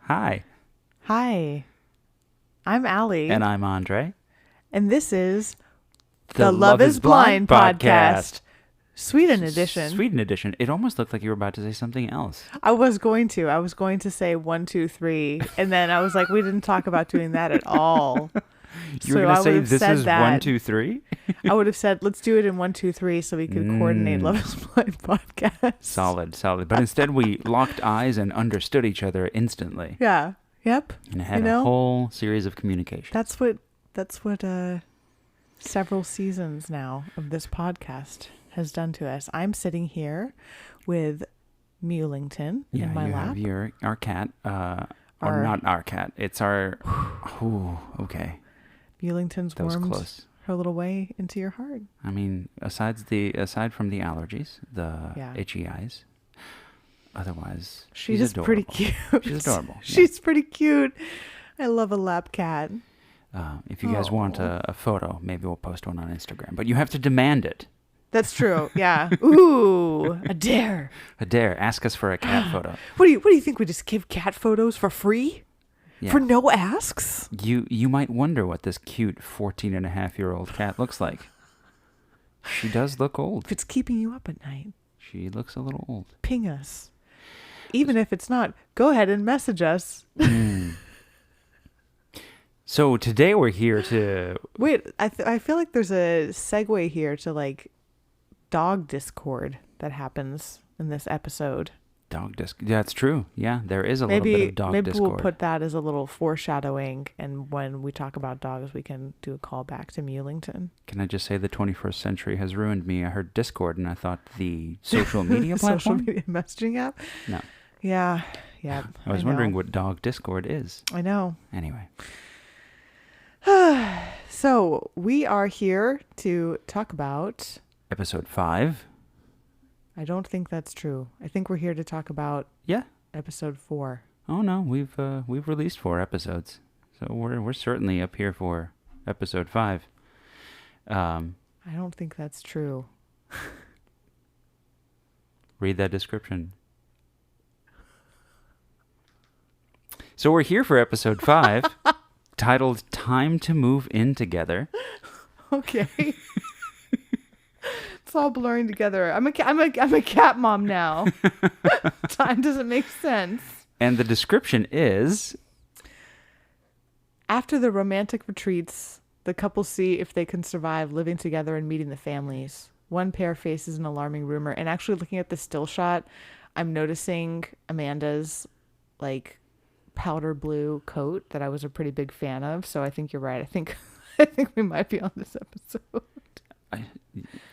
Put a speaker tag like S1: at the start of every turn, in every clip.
S1: Hi.
S2: Hi, I'm Allie.
S1: And I'm Andre.
S2: And this is the Love is Blind podcast. Sweden edition.
S1: Sweden edition. It almost looked like you were about to say something else.
S2: I was going to say 1, 2, 3. And then I was like, we didn't talk about doing that at all.
S1: You were going to say this is 1, 2, 3?
S2: I would have said, let's do it in 1, 2, 3 so we could coordinate Love is Blind podcast.
S1: Solid. But instead we locked eyes and understood each other instantly.
S2: Yeah. Yep.
S1: And had a whole series of communication.
S2: That's what several seasons now of this podcast has done to us. I'm sitting here with Mulington in my lap.
S1: Yeah, our cat. Or not our cat. It's our... Ooh, okay.
S2: Mulington's warmed her little way into your heart.
S1: I mean, aside from the allergies, the itchy eyes, otherwise she's adorable.
S2: Pretty cute.
S1: She's adorable.
S2: She's pretty cute. I love a lap cat.
S1: If you guys want a photo, maybe we'll post one on Instagram. But you have to demand it.
S2: That's true. Yeah. Ooh, a dare.
S1: A dare. Ask us for a cat photo.
S2: What do you think? We just give cat photos for free?
S1: Yeah.
S2: For no asks?
S1: You might wonder what this cute 14-and-a-half-year-old cat looks like. She does look old.
S2: If it's keeping you up at night.
S1: She looks a little old.
S2: Ping us. Even if it's not, go ahead and message us.
S1: So today we're here to...
S2: Wait, I feel like there's a segue here to like dog discord that happens in this episode.
S1: Dog discord. Yeah, that's true. Yeah, there is a little bit of dog discord.
S2: Maybe we'll put that as a little foreshadowing, and when we talk about dogs, we can do a call back to Mulington.
S1: Can I just say the 21st century has ruined me? I heard Discord, and I thought the social media platform?
S2: Social media messaging app?
S1: No.
S2: Yeah.
S1: I was wondering what dog discord is.
S2: I know.
S1: Anyway.
S2: So, we are here to talk about...
S1: Episode 5.
S2: I don't think that's true. I think we're here to talk about episode 4.
S1: Oh no, we've released 4 episodes, so we're certainly up here for episode 5.
S2: I don't think that's true.
S1: Read that description. So we're here for episode 5, titled "Time to Move In Together."
S2: Okay. It's all blurring together. I'm a cat mom now. Time doesn't make sense.
S1: And the description is:
S2: after the romantic retreats, the couple see if they can survive living together and meeting the families. One pair faces an alarming rumor. And actually looking at the still shot, I'm noticing Amanda's like powder blue coat that I was a pretty big fan of. So I think you're right. I think we might be on this episode.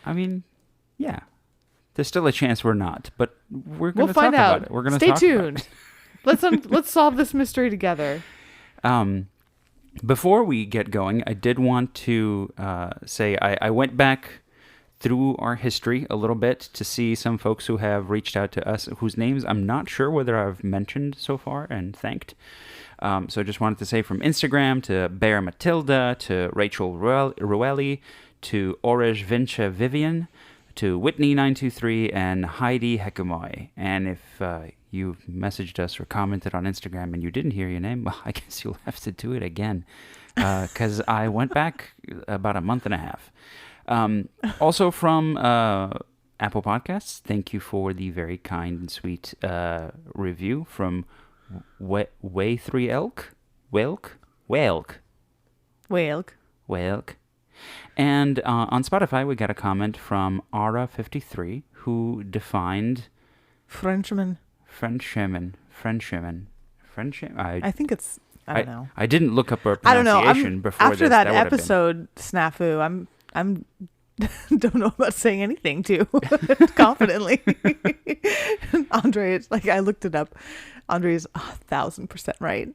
S1: I mean, yeah. There's still a chance we're not, but we'll talk
S2: find out.
S1: About it. We're going to
S2: stay tuned. Let's solve this mystery together.
S1: Before we get going, I did want to say I went back through our history a little bit to see some folks who have reached out to us, whose names I'm not sure whether I've mentioned so far and thanked. So I just wanted to say from Instagram to Bear Matilda, to Rachel Ruelli, to Orej Vincha Vivian, to Whitney923, and Heidi Hekumoy. And if you messaged us or commented on Instagram and you didn't hear your name, well, I guess you'll have to do it again, because I went back about a month and a half. Also from Apple Podcasts, thank you for the very kind and sweet review from Way3Elk. Welk. And on Spotify, we got a comment from Ara53, who defined...
S2: Frenchman.
S1: I
S2: think it's... I don't know.
S1: I didn't look up our pronunciation before
S2: after
S1: this.
S2: That episode snafu, I'm don't know about saying anything too confidently. Andre, it's like I looked it up. Andre is 1,000% right.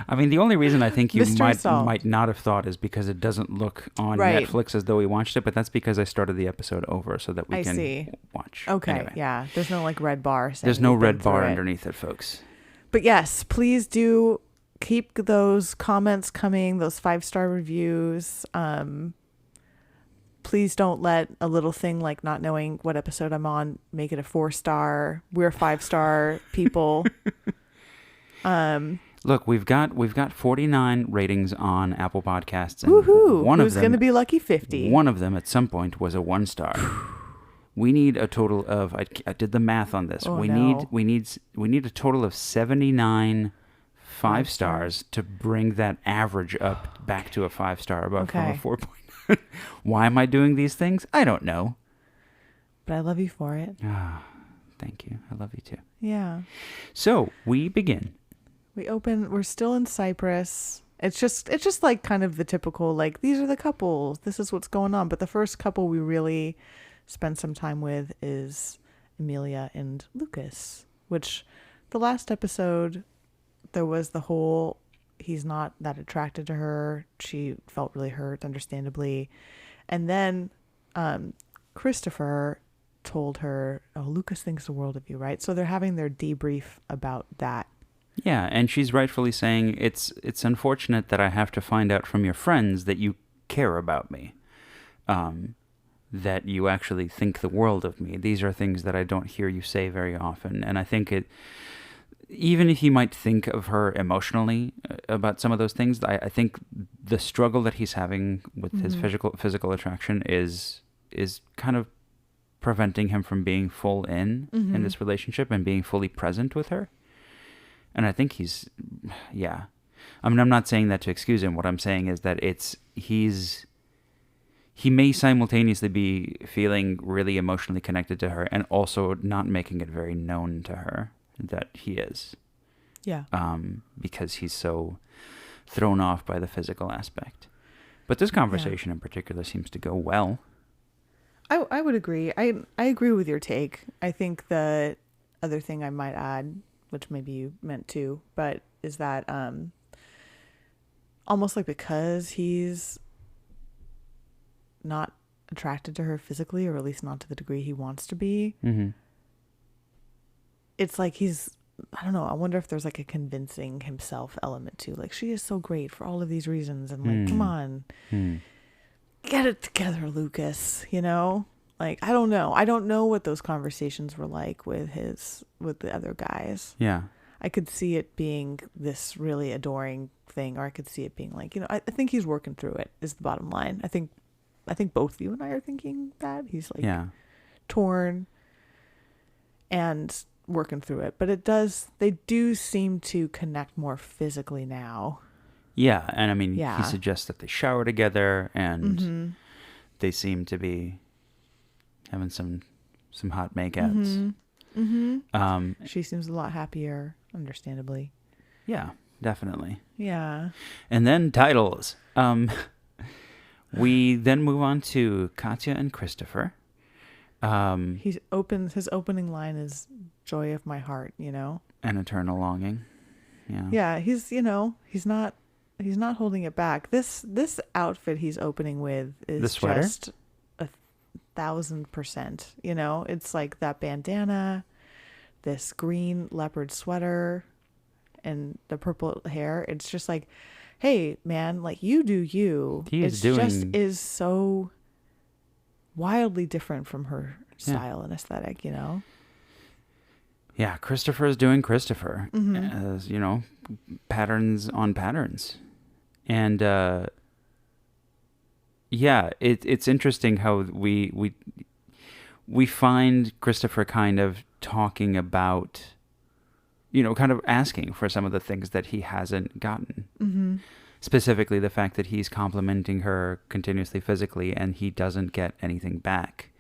S1: I mean, the only reason I think you
S2: Mystery
S1: might not have thought is because it doesn't look on Netflix as though we watched it, but that's because I started the episode over so that we can watch.
S2: Okay,
S1: anyway.
S2: Yeah. There's no like red bar.
S1: There's no red bar underneath it, folks.
S2: But yes, please do keep those comments coming, those 5-star reviews. Please don't let a little thing like not knowing what episode I'm on make it a 4-star. We're 5-star people.
S1: Look, we've got 49 ratings on Apple Podcasts, and
S2: Woohoo!
S1: one
S2: Who's
S1: of
S2: going to
S1: them,
S2: be lucky 50?
S1: one of them at some point was a 1-star. We need a total of, I did the math on this.
S2: Oh,
S1: we
S2: no.
S1: need a total of 79 5
S2: 5
S1: stars to bring that average up back to a 5-star above from a
S2: Okay.
S1: 4.9. Why am I doing these things? I don't know.
S2: But I love you for it.
S1: Ah, thank you. I love you too.
S2: Yeah.
S1: So we begin.
S2: We're still in Cyprus. It's just like kind of the typical, like, these are the couples. This is what's going on. But the first couple we really spend some time with is Emilia and Lucas, which the last episode, there was the whole, he's not that attracted to her. She felt really hurt, understandably. And then Christopher told her, oh, Lucas thinks the world of you, right? So they're having their debrief about that.
S1: Yeah, and she's rightfully saying it's unfortunate that I have to find out from your friends that you care about me, that you actually think the world of me. These are things that I don't hear you say very often, and I think even if you might think of her emotionally about some of those things, I think the struggle that he's having with his physical attraction is kind of preventing him from being full in this relationship and being fully present with her. And I think yeah. I mean, I'm not saying that to excuse him. What I'm saying is that he may simultaneously be feeling really emotionally connected to her and also not making it very known to her that he is.
S2: Yeah.
S1: Because he's so thrown off by the physical aspect. But this conversation in particular seems to go well.
S2: I would agree. I agree with your take. I think the other thing I might add, which maybe you meant to, but is that almost like because he's not attracted to her physically, or at least not to the degree he wants to be, it's like I don't know, I wonder if there's like a convincing himself element too. Like, she is so great for all of these reasons, and like, come on, get it together, Lucas, you know? Like, I don't know. I don't know what those conversations were like with the other guys.
S1: Yeah.
S2: I could see it being this really adoring thing, or I could see it being like, I think he's working through it, is the bottom line. I think both you and I are thinking that he's like torn and working through it. But they do seem to connect more physically now.
S1: Yeah, and I mean, he suggests that they shower together, and they seem to be having some hot makeouts.
S2: She seems a lot happier, understandably.
S1: Yeah, definitely.
S2: Yeah.
S1: And then titles. We then move on to Katya and Christopher.
S2: His opening line is "Joy of my heart,"
S1: An eternal longing. Yeah.
S2: Yeah, he's not holding it back. This outfit he's opening with is
S1: the sweater?
S2: Just 1,000%. It's like that bandana, this green leopard sweater, and the purple hair. It's just like, hey man, like, you do you. Is so wildly different from her style and aesthetic,
S1: Yeah, Christopher is doing Christopher, as patterns on patterns, and it's interesting how we find Christopher kind of talking about, kind of asking for some of the things that he hasn't gotten. Specifically, the fact that he's complimenting her continuously physically and he doesn't get anything back.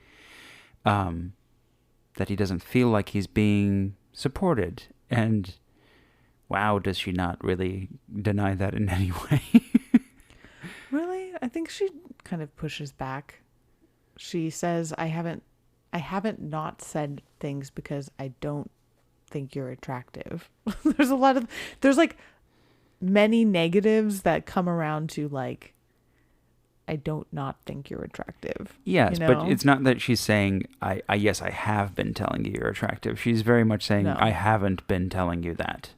S1: That he doesn't feel like he's being supported. And wow, does she not really deny that in any way?
S2: Really? I think she kind of pushes back. She says, I haven't not said things because I don't think you're attractive. There's like many negatives that come around to like, I don't not think you're attractive.
S1: Yes, but it's not that she's saying, yes, I have been telling you you're attractive. She's very much saying, no, I haven't been telling you that.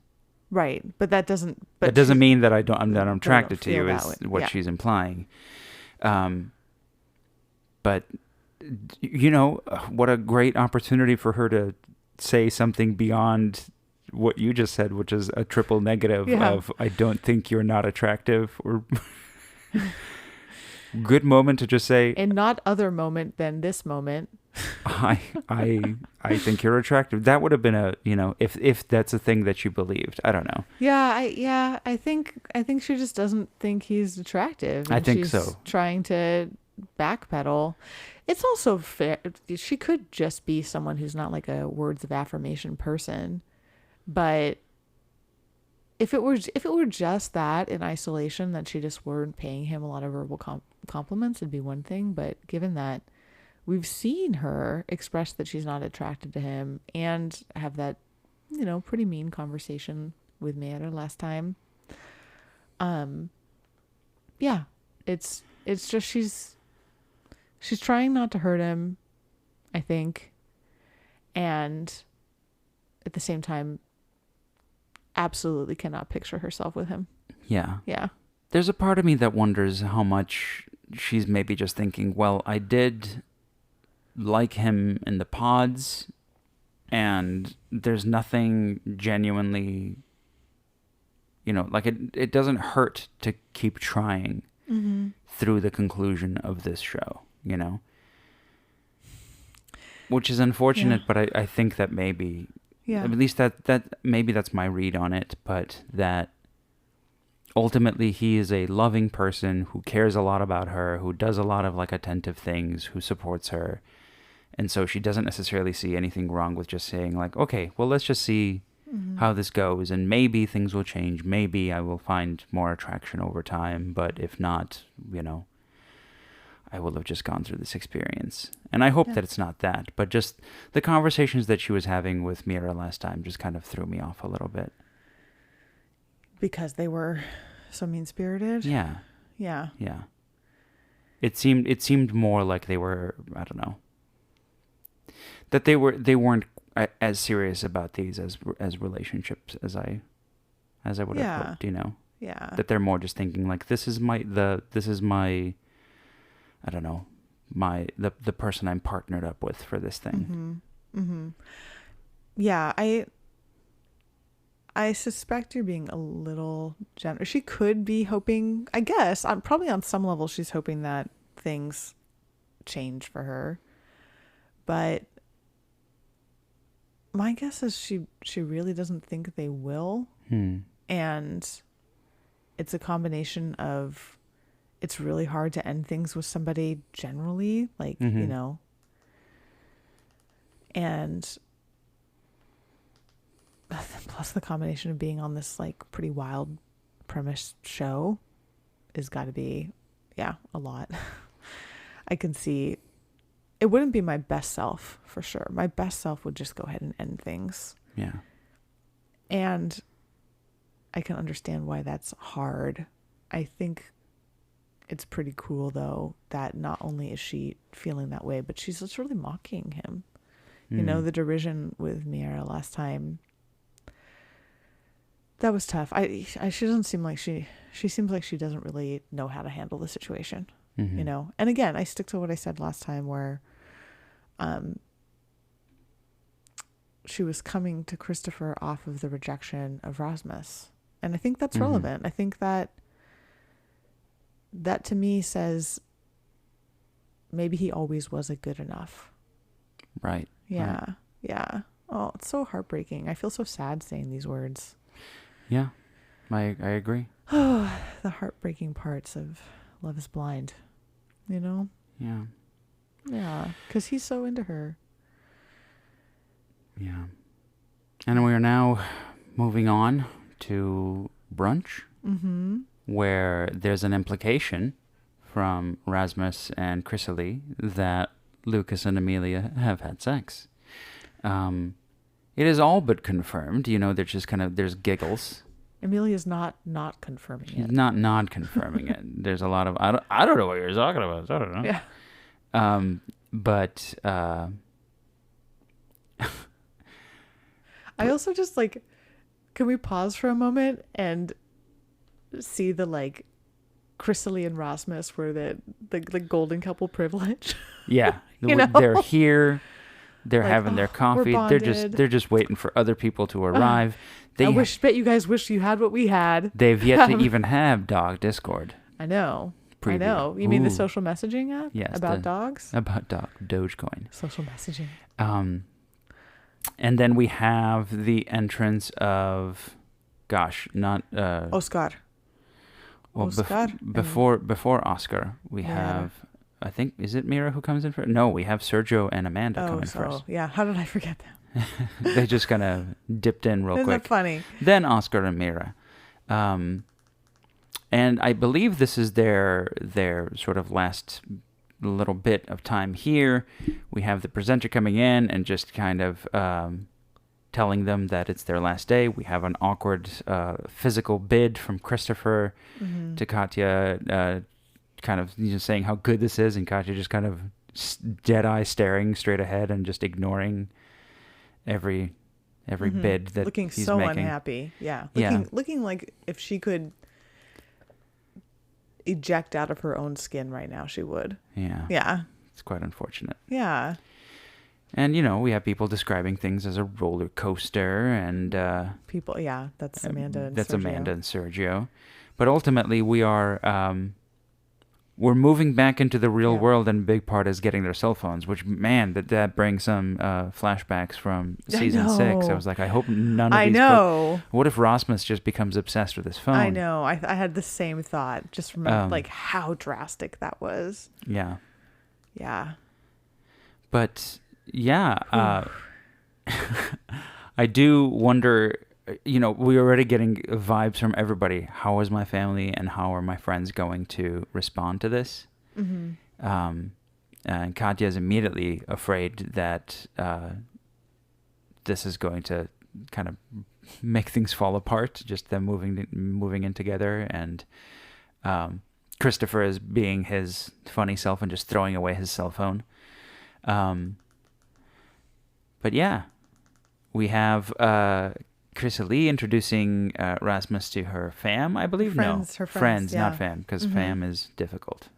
S2: Right, but that doesn't.
S1: That doesn't mean that I'm attracted to you. Is what she's implying. But what a great opportunity for her to say something beyond, what you just said, which is a triple negative
S2: Yeah.
S1: of I don't think you're not attractive, or good moment to just say
S2: And not other moment than this moment.
S1: I think you're attractive. That would have been a, if that's a thing that you believed. I don't know.
S2: I think she just doesn't think he's attractive.
S1: I
S2: And
S1: think
S2: she's
S1: so.
S2: trying to backpedal. It's also fair. She could just be someone who's not like a words of affirmation person, but if it were just that in isolation, that she just weren't paying him a lot of verbal compliments, it'd be one thing. But given that we've seen her express that she's not attracted to him and have that, pretty mean conversation with Mera last time. Yeah, it's just she's trying not to hurt him, I think, and at the same time, absolutely cannot picture herself with him.
S1: Yeah.
S2: Yeah.
S1: There's a part of me that wonders how much she's maybe just thinking, well, I did like him in the pods, and there's nothing genuinely, like it doesn't hurt to keep trying through the conclusion of this show, which is unfortunate, but I think that maybe, at least that maybe that's my read on it, but that ultimately he is a loving person who cares a lot about her, who does a lot of like attentive things, who supports her. And so she doesn't necessarily see anything wrong with just saying like, okay, well, let's just see how this goes. And maybe things will change. Maybe I will find more attraction over time. But if not, I will have just gone through this experience. And I hope that it's not that. But just the conversations that she was having with Mera last time just kind of threw me off a little bit.
S2: Because they were so mean-spirited?
S1: Yeah.
S2: Yeah.
S1: Yeah. It seemed more like they were, I don't know, that they weren't as serious about these as relationships as I would have hoped,
S2: Yeah.
S1: that they're more just thinking like, this is my I don't know, the person I'm partnered up with for this thing.
S2: Yeah, I suspect you're being a little generous. She could be hoping, I guess, probably on some level she's hoping that things change for her. But my guess is she really doesn't think they will. And it's a combination of, it's really hard to end things with somebody generally, like, and plus the combination of being on this like pretty wild premise show has got to be, a lot. I can see it wouldn't be my best self for sure. My best self would just go ahead and end things.
S1: Yeah.
S2: And I can understand why that's hard. I think it's pretty cool though that not only is she feeling that way, but she's just really mocking him. The derision with Mera last time, that was tough. She doesn't seem like she seems like she doesn't really know how to handle the situation, And again, I stick to what I said last time where she was coming to Christopher off of the rejection of Rasmus. And I think that's relevant. I think that to me says maybe he always wasn't good enough.
S1: Right.
S2: Yeah.
S1: Right.
S2: Yeah. Oh, it's so heartbreaking. I feel so sad saying these words.
S1: Yeah, I agree.
S2: Oh, the heartbreaking parts of Love is Blind,
S1: Yeah.
S2: Yeah, because he's so into her.
S1: Yeah. And we are now moving on to brunch, where there's an implication from Rasmus and Chrysalie that Lucas and Amelia have had sex. It is all but confirmed. They're just there's giggles.
S2: Amelia's not confirming
S1: She's
S2: it.
S1: not confirming it. There's a lot of, I don't know what you're talking about. I don't know.
S2: Yeah.
S1: But
S2: I also just like, can we pause for a moment and see the like Chrysalie and Rasmus were the golden couple privilege?
S1: yeah,
S2: You know?
S1: they're here. They're
S2: Like,
S1: having their
S2: "Oh, we're
S1: coffee.
S2: bonded."
S1: They're just waiting for other people to arrive.
S2: Bet you guys wish you had what we had.
S1: They've yet to even have Dog Discord
S2: I know. I
S1: preview.
S2: know. You mean the
S1: Ooh,
S2: social messaging app?
S1: Yes,
S2: About dogs?
S1: about Dogecoin.
S2: Social messaging.
S1: And then we have the entrance of, gosh, not
S2: Oscar.
S1: well,
S2: Oscar
S1: before Oscar, we
S2: Mira.
S1: have, I think, is it Mira who comes in first? No, we have Sergio and Amanda come in first.
S2: Yeah. How did I forget that?
S1: They just kind of dipped in real
S2: Isn't
S1: quick.
S2: that funny?
S1: Then Oscar and Mira. And I believe this is their sort of last little bit of time here. We have the presenter coming in and just kind of telling them that it's their last day. We have an awkward physical bid from Christopher to Katya, kind of saying how good this is, and Katya just kind of dead eye staring straight ahead and just ignoring every bid that
S2: Looking
S1: he's
S2: so
S1: making.
S2: unhappy. Yeah.
S1: Yeah.
S2: Looking like if she could eject out of her own skin right now, she would.
S1: Yeah.
S2: Yeah.
S1: It's quite unfortunate.
S2: Yeah.
S1: And, we have people describing things as a roller coaster, and
S2: People. Yeah. That's Amanda and
S1: that's
S2: Sergio.
S1: Amanda and Sergio. But ultimately, we are we're moving back into the real
S2: Yeah.
S1: world, and a big part is getting their cell phones, which, man, that brings some flashbacks from season 6. I
S2: know.
S1: was like, I hope none of
S2: I
S1: these...
S2: know.
S1: What if Rasmus just becomes obsessed with his phone?
S2: I know. I had the same thought. Just from like how drastic that was.
S1: Yeah.
S2: Yeah.
S1: But, yeah, I do wonder, we're already getting vibes from everybody. How is my family and how are my friends going to respond to this? And Katya is immediately afraid that this is going to kind of make things fall apart, just them moving in together. And Christopher is being his funny self and just throwing away his cell phone. But yeah, we have Chrysalie introducing Rasmus to her fam, I believe.
S2: Her friends,
S1: not
S2: yeah.
S1: fam, because fam is difficult.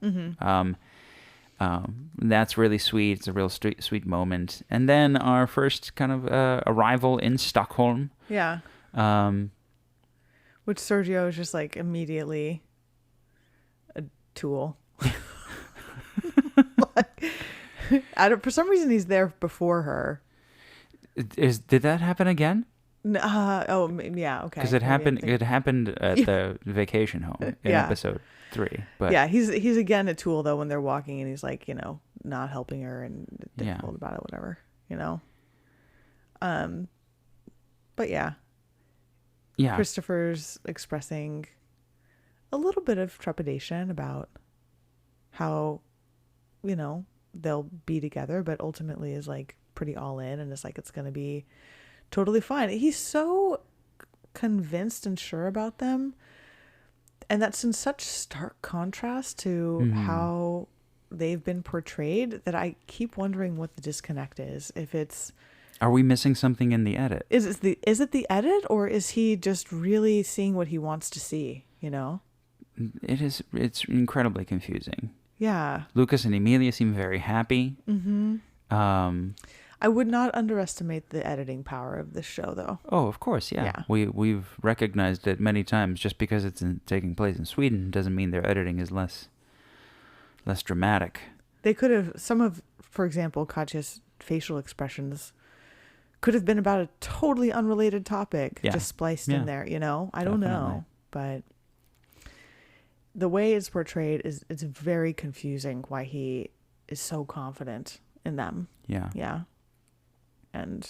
S1: That's really sweet. It's a real sweet moment. And then our first kind of arrival in Stockholm.
S2: Yeah. Which Sergio is just like immediately a tool. For some reason, he's there before her.
S1: Did that happen again?
S2: Yeah, okay.
S1: Because it happened at the vacation home in
S2: Yeah.
S1: episode 3. But
S2: yeah, he's again a tool though when they're walking and he's like, not helping her and difficult about it, whatever, But yeah.
S1: Yeah.
S2: Christopher's expressing a little bit of trepidation about how, they'll be together, but ultimately is like pretty all in and it's like it's going to be totally fine. He's so convinced and sure about them. And that's in such stark contrast to how they've been portrayed that I keep wondering what the disconnect is. If it's...
S1: Are we missing something in the edit?
S2: Is it the edit, or is he just really seeing what he wants to see,
S1: It's incredibly confusing.
S2: Yeah.
S1: Lucas and Emilia seem very happy.
S2: I would not underestimate the editing power of this show, though.
S1: Oh, of course, yeah. We've recognized it many times. Just because it's taking place in Sweden doesn't mean their editing is less dramatic.
S2: They could have, for example, Katya's facial expressions could have been about a totally unrelated topic, just spliced in there, I don't know. But the way it's portrayed it's very confusing why he is so confident in them.
S1: Yeah.
S2: Yeah. And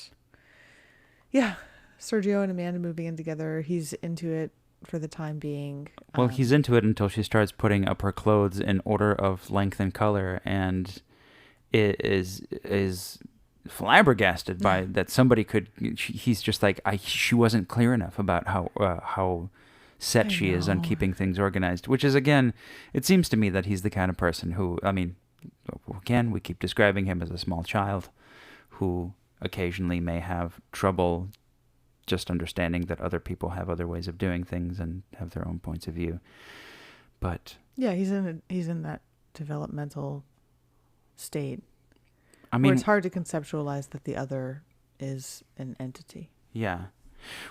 S2: yeah, Sergio and Amanda moving in together. He's into it for the time being.
S1: Well, he's into it until she starts putting up her clothes in order of length and color, and it is flabbergasted by that somebody could. He's just like, she wasn't clear enough about how set she is on keeping things organized. Which is, again, it seems to me that he's the kind of person who, again, we keep describing him as a small child who occasionally may have trouble just understanding that other people have other ways of doing things and have their own points of view. But
S2: yeah, he's in that developmental state.
S1: I
S2: Where it's
S1: mean,
S2: hard to conceptualize that the other is an entity.
S1: yeah.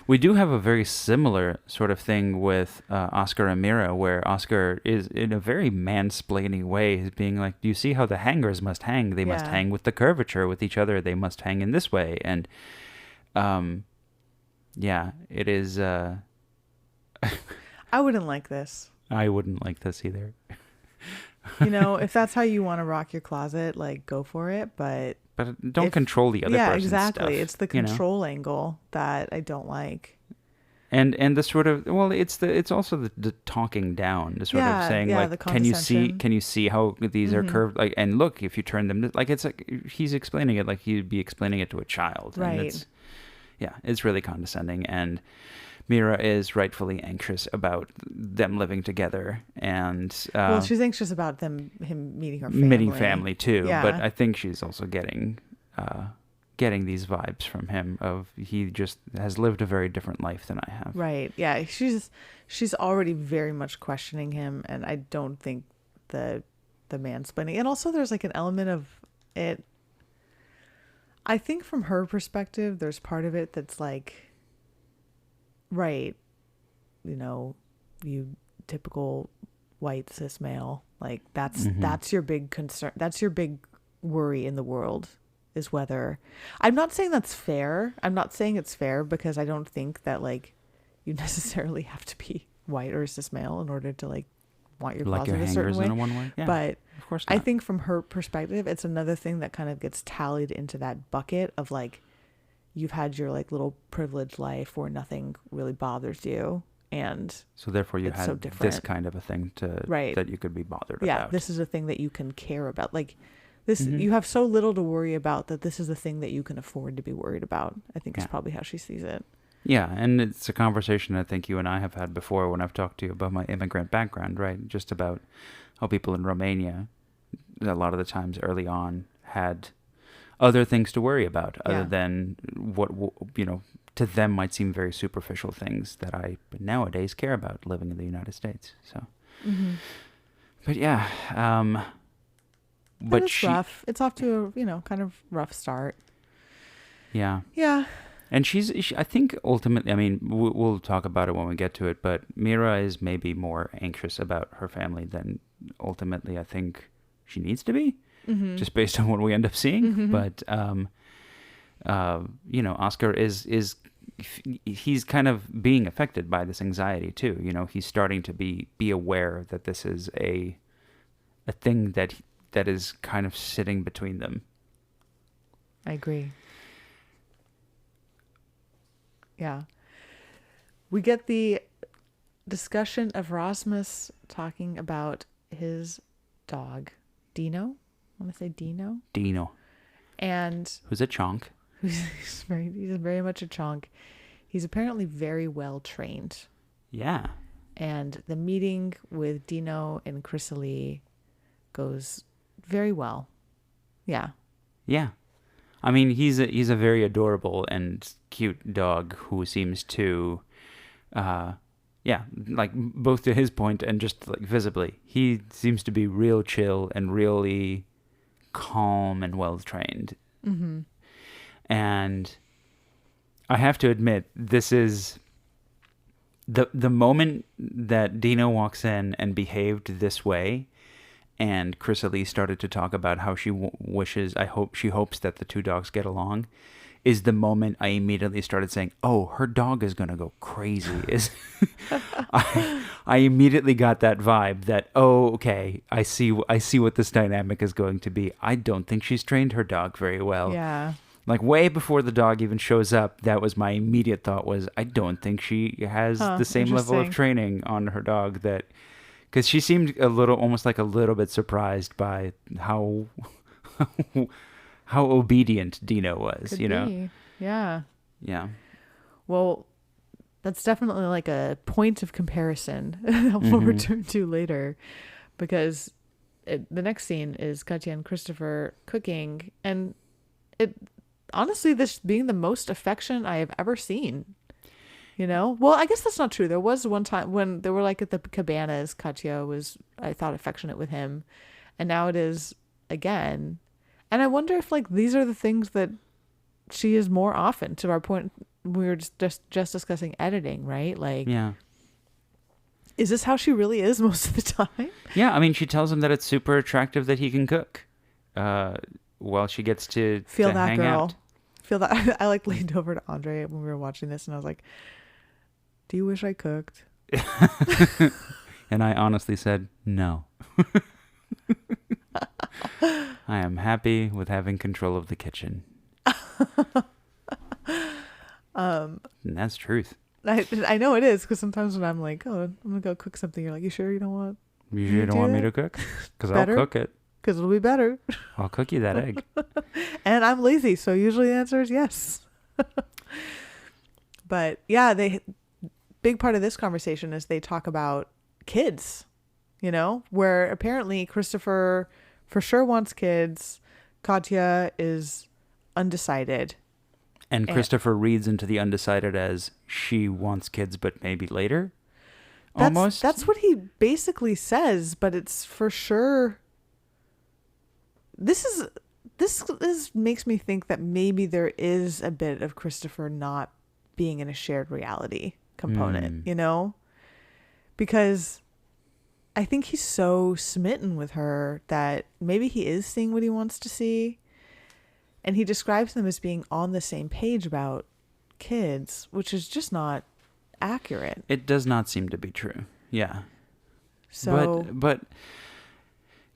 S1: We do have a very similar sort of thing with Oscar and Mira, where Oscar is, in a very mansplaining way, is being like, "Do you see how the hangers must hang? They must
S2: Yeah.
S1: hang with the curvature with each other. They must hang in this way." And um, yeah, it is.
S2: I wouldn't like this.
S1: I wouldn't like this either.
S2: You know, if that's how you want to rock your closet, like go for it. But
S1: But don't
S2: if-
S1: control the other
S2: yeah,
S1: person's
S2: exactly.
S1: stuff,
S2: It's the
S1: you know?
S2: control angle that I don't like.
S1: And the sort of, well, it's also the talking down, the sort
S2: Yeah,
S1: of saying
S2: yeah, the
S1: like, can you see
S2: condescension.
S1: how these are
S2: Mhm.
S1: curved, like, and look, if you turn them, like, it's like he's explaining it like he'd be explaining it to a child, and
S2: Right.
S1: it's, yeah, it's really condescending. And Mira is rightfully anxious about them living together, and
S2: Well, she's anxious about him meeting her family.
S1: meeting family too.
S2: Yeah.
S1: But I think she's also getting these vibes from him of he just has lived a very different life than I have.
S2: Right. Yeah. She's already very much questioning him, and I don't think the mansplaining. And also, there's like an element of it. I think from her perspective, there's part of it that's like, right, you know, you typical white cis male, like that's your big concern. That's your big worry in the world, is whether, I'm not saying that's fair. I'm not saying it's fair, because I don't think that like you necessarily have to be white or cis male in order to like want your
S1: Like
S2: closet
S1: your
S2: a certain
S1: hangers
S2: way.
S1: in a one way. Yeah,
S2: But
S1: of course
S2: I
S1: not.
S2: think from her perspective, it's another thing that kind of gets tallied into that bucket of like, you've had your like little privileged life where nothing really bothers you. And
S1: So therefore, you
S2: it's
S1: had
S2: so
S1: this
S2: different.
S1: kind of a thing to
S2: Right.
S1: that you could be bothered
S2: yeah,
S1: about.
S2: this is a thing that you can care about. Like this,
S1: Mhm.
S2: you have so little to worry about that this is a thing that you can afford to be worried about. I think is
S1: Yeah.
S2: probably how she sees it.
S1: Yeah, and it's a conversation I think you and I have had before when I've talked to you about my immigrant background, right? Just about how people in Romania, a lot of the times early on, had other things to worry about other
S2: Yeah.
S1: than what, to them might seem very superficial things that I nowadays care about living in the United States. So, but yeah,
S2: But
S1: but
S2: it's rough. It's off to a kind of rough start.
S1: yeah.
S2: Yeah.
S1: And I think ultimately, I mean, we'll talk about it when we get to it, but Mira is maybe more anxious about her family than ultimately I think she needs to be, just based on what we end up seeing. But, Oscar he's kind of being affected by this anxiety too. You know, he's starting to be aware that this is a thing that is kind of sitting between them.
S2: I agree. Yeah. We get the discussion of Rasmus talking about his dog, Dino. I want to say Dino.
S1: Dino,
S2: And
S1: who's a chonk.
S2: he's very much a chonk. He's apparently very well trained.
S1: Yeah.
S2: And the meeting with Dino and Chrysalie goes very well. Yeah.
S1: Yeah. I mean, he's a very adorable and cute dog who seems to, like both to his point and just like visibly, he seems to be real chill and really calm and well trained.
S2: Mm-hmm.
S1: And I have to admit, this is the moment that Dino walks in and behaved this way. And Chrysalie started to talk about how she she hopes that the two dogs get along, is the moment I immediately started saying, oh, her dog is going to go crazy. I immediately got that vibe that, oh, okay, I see what this dynamic is going to be. I don't think she's trained her dog very well.
S2: Yeah.
S1: Like way before the dog even shows up, that was my immediate thought was, I don't think she has the same level of
S2: interesting.
S1: training on her dog that... Because she seemed almost like a little bit surprised by how obedient Dino was,
S2: Could
S1: you know?
S2: be. Yeah.
S1: Yeah.
S2: Well, that's definitely like a point of comparison that we'll return to later, because the next scene is Katya and Christopher cooking, and it honestly, this being the most affection I have ever seen. Well, I guess that's not true. There was one time when they were like at the cabanas, Katya was, I thought, affectionate with him, and now it is again. And I wonder if like these are the things that she is more often. To our point, we were just discussing editing, right? Like,
S1: Yeah.
S2: is this how she really is most of the time?
S1: Yeah, I mean, she tells him that it's super attractive that he can cook. While she gets to
S2: Feel that
S1: hang
S2: girl.
S1: out.
S2: Feel that. I like leaned over to Andre when we were watching this, and I was like, "Do you wish I cooked?"
S1: And I honestly said no. I am happy with having control of the kitchen. And that's truth.
S2: I know it is, because sometimes when I'm like, "Oh, I'm gonna go cook something," you're like, "You sure you don't want?"
S1: You sure don't want me to cook? Because I'll
S2: Better?
S1: cook it.
S2: Because it'll be better.
S1: I'll cook you that egg.
S2: And I'm lazy, so usually the answer is yes. But yeah, big part of this conversation is they talk about kids, where apparently Christopher for sure wants kids. Katya is undecided.
S1: And Christopher reads into the undecided as she wants kids, but maybe later. Almost.
S2: That's what he basically says, but it's for sure. This makes me think that maybe there is a bit of Christopher not being in a shared reality component, because I think he's so smitten with her that maybe he is seeing what he wants to see. And he describes them as being on the same page about kids, which is just not accurate.
S1: It does not seem to be true. Yeah.
S2: So,
S1: but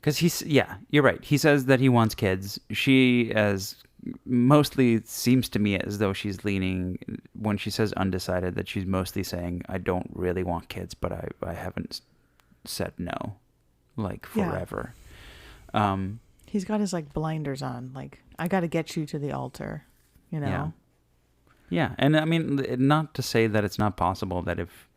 S1: because you're right. He says that he wants kids. She mostly seems to me as though she's leaning, when she says undecided, that she's mostly saying, I don't really want kids, but I haven't said no, like forever. Yeah.
S2: He's got his like blinders on, like, I got to get you to the altar,
S1: Yeah. Yeah. And I mean, not to say that it's not possible that if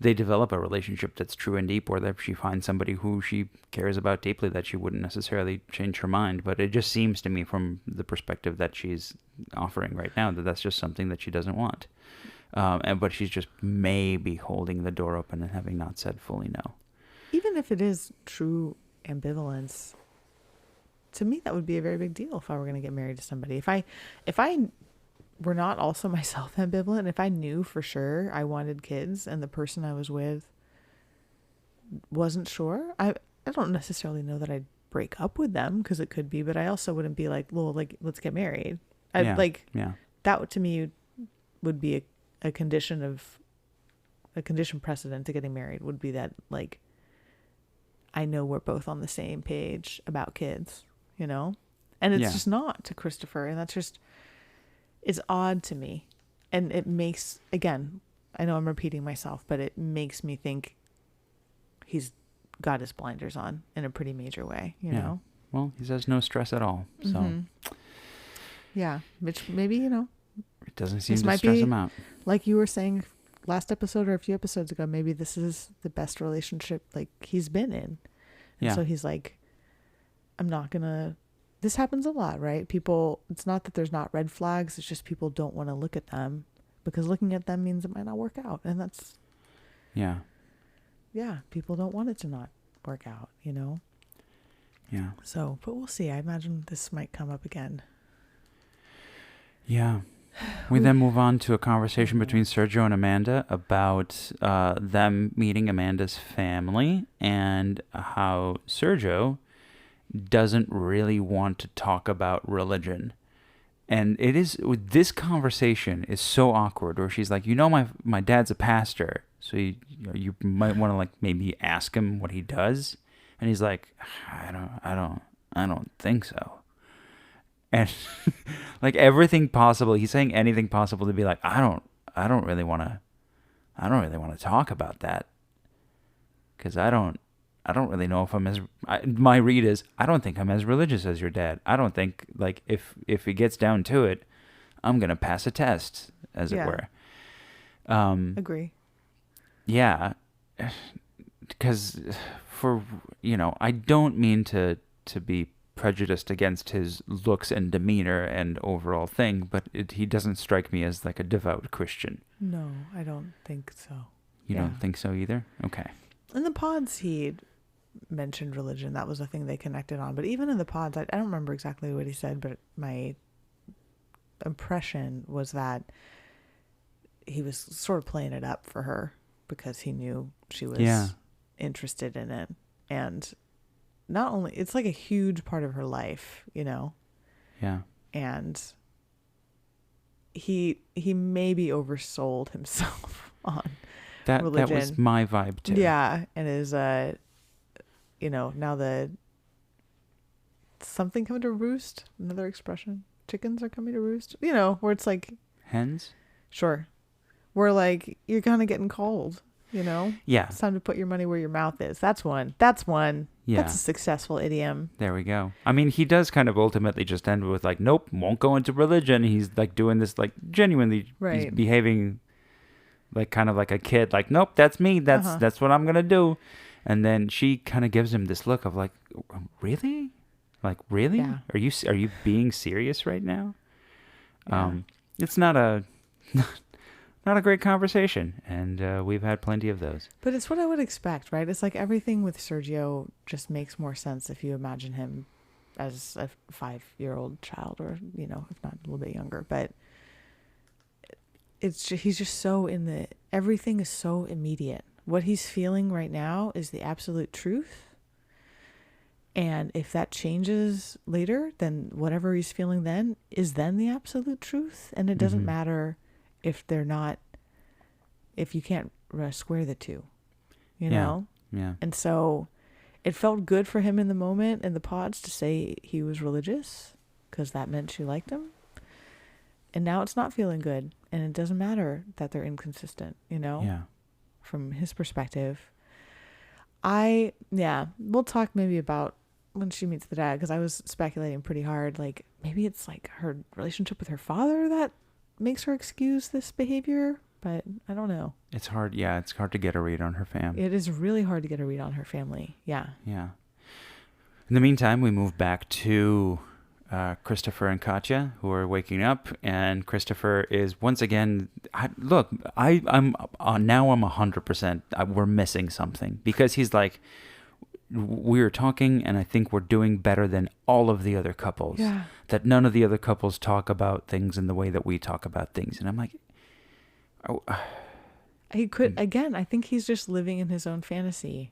S1: they develop a relationship that's true and deep, or that if she finds somebody who she cares about deeply, that she wouldn't necessarily change her mind. But it just seems to me, from the perspective that she's offering right now, that that's just something that she doesn't want. But she's just maybe holding the door open and having not said fully no.
S2: Even if it is true ambivalence, to me that would be a very big deal if I were going to get married to somebody. If I were not also myself ambivalent, if I knew for sure I wanted kids and the person I was with wasn't sure, I don't necessarily know that I'd break up with them, because it could be, but I also wouldn't be like, well, like, let's get married. That to me would be a condition precedent to getting married, would be that, like, I know we're both on the same page about kids, and it's just not to Christopher, and that's just is odd to me. And it makes, again, I know I'm repeating myself, but it makes me think he's got his blinders on in a pretty major way, you know?
S1: Well, he says no stress at all. So,
S2: mm-hmm. Yeah, which maybe,
S1: it doesn't seem to stress him out.
S2: Like you were saying last episode or a few episodes ago, maybe this is the best relationship like he's been in. And so he's like, I'm not gonna. This happens a lot, right? People, it's not that there's not red flags, it's just people don't want to look at them, because looking at them means it might not work out. And that's, people don't want it to not work out,
S1: Yeah.
S2: So, but we'll see. I imagine this might come up again.
S1: Yeah. We then move on to a conversation between Sergio and Amanda about them meeting Amanda's family, and how Sergio doesn't really want to talk about religion. And this conversation is so awkward, where she's like, my dad's a pastor, so you might want to, like, maybe ask him what he does. And he's like, I don't think so. And like everything possible, he's saying anything possible to be like, I don't really want to talk about that, because I don't really know if my read is, I don't think I'm as religious as your dad. I don't think, like, if it gets down to it, I'm going to pass a test, as it were.
S2: Agree.
S1: Yeah. Because I don't mean to be prejudiced against his looks and demeanor and overall thing, but he doesn't strike me as like a devout Christian.
S2: No, I don't think so.
S1: You don't think so either? Okay.
S2: In the pods, he mentioned religion. That was a thing they connected on. But even in the pods, I don't remember exactly what he said, but my impression was that he was sort of playing it up for her because he knew she was interested in it. And not only, it's like a huge part of her life, you know?
S1: Yeah.
S2: And he maybe oversold himself on religion.
S1: That was my vibe too.
S2: Yeah. And is, you know, now the something coming to roost, another expression, chickens are coming to roost, you know, where it's like
S1: Hens?
S2: sure, where like you're kind of getting cold, you know.
S1: Yeah.
S2: It's time to put your money where your mouth is. That's one.
S1: Yeah.
S2: That's a successful idiom.
S1: There we go. I mean, he does kind of ultimately just end with like, nope, won't go into religion. He's like doing this like genuinely,
S2: Right.
S1: he's behaving like kind of like a kid, like, nope, that's me. That's what I'm gonna do. And then she kind of gives him this look of like, really? Like, really?
S2: Yeah.
S1: Are you being serious right now?
S2: Yeah.
S1: It's not a great conversation, and we've had plenty of those.
S2: But it's what I would expect, right? It's like everything with Sergio just makes more sense if you imagine him as a 5-year-old child, or, you know, if not a little bit younger. But he's just so everything is so immediate. What he's feeling right now is the absolute truth. And if that changes later, then whatever he's feeling then is then the absolute truth. And it doesn't matter if if you can't square the two, you know?
S1: Yeah.
S2: And so it felt good for him in the moment in the pods to say he was religious because that meant she liked him. And now it's not feeling good. And it doesn't matter that they're inconsistent, you know?
S1: Yeah.
S2: From his perspective. We'll talk maybe about when she meets the dad, because I was speculating pretty hard. Like, maybe it's like her relationship with her father that makes her excuse this behavior, but I don't know.
S1: It's hard. Yeah, it's hard to get a read on her fam.
S2: It is really hard to get a read on her family. Yeah.
S1: Yeah. In the meantime, we move back to Christopher and Katya, who are waking up, and Christopher is once again. I'm now 100%. We're missing something because he's like, we're talking, and I think we're doing better than all of the other couples.
S2: Yeah.
S1: That none of the other couples talk about things in the way that we talk about things, and I'm like, oh.
S2: He could again. I think he's just living in his own fantasy.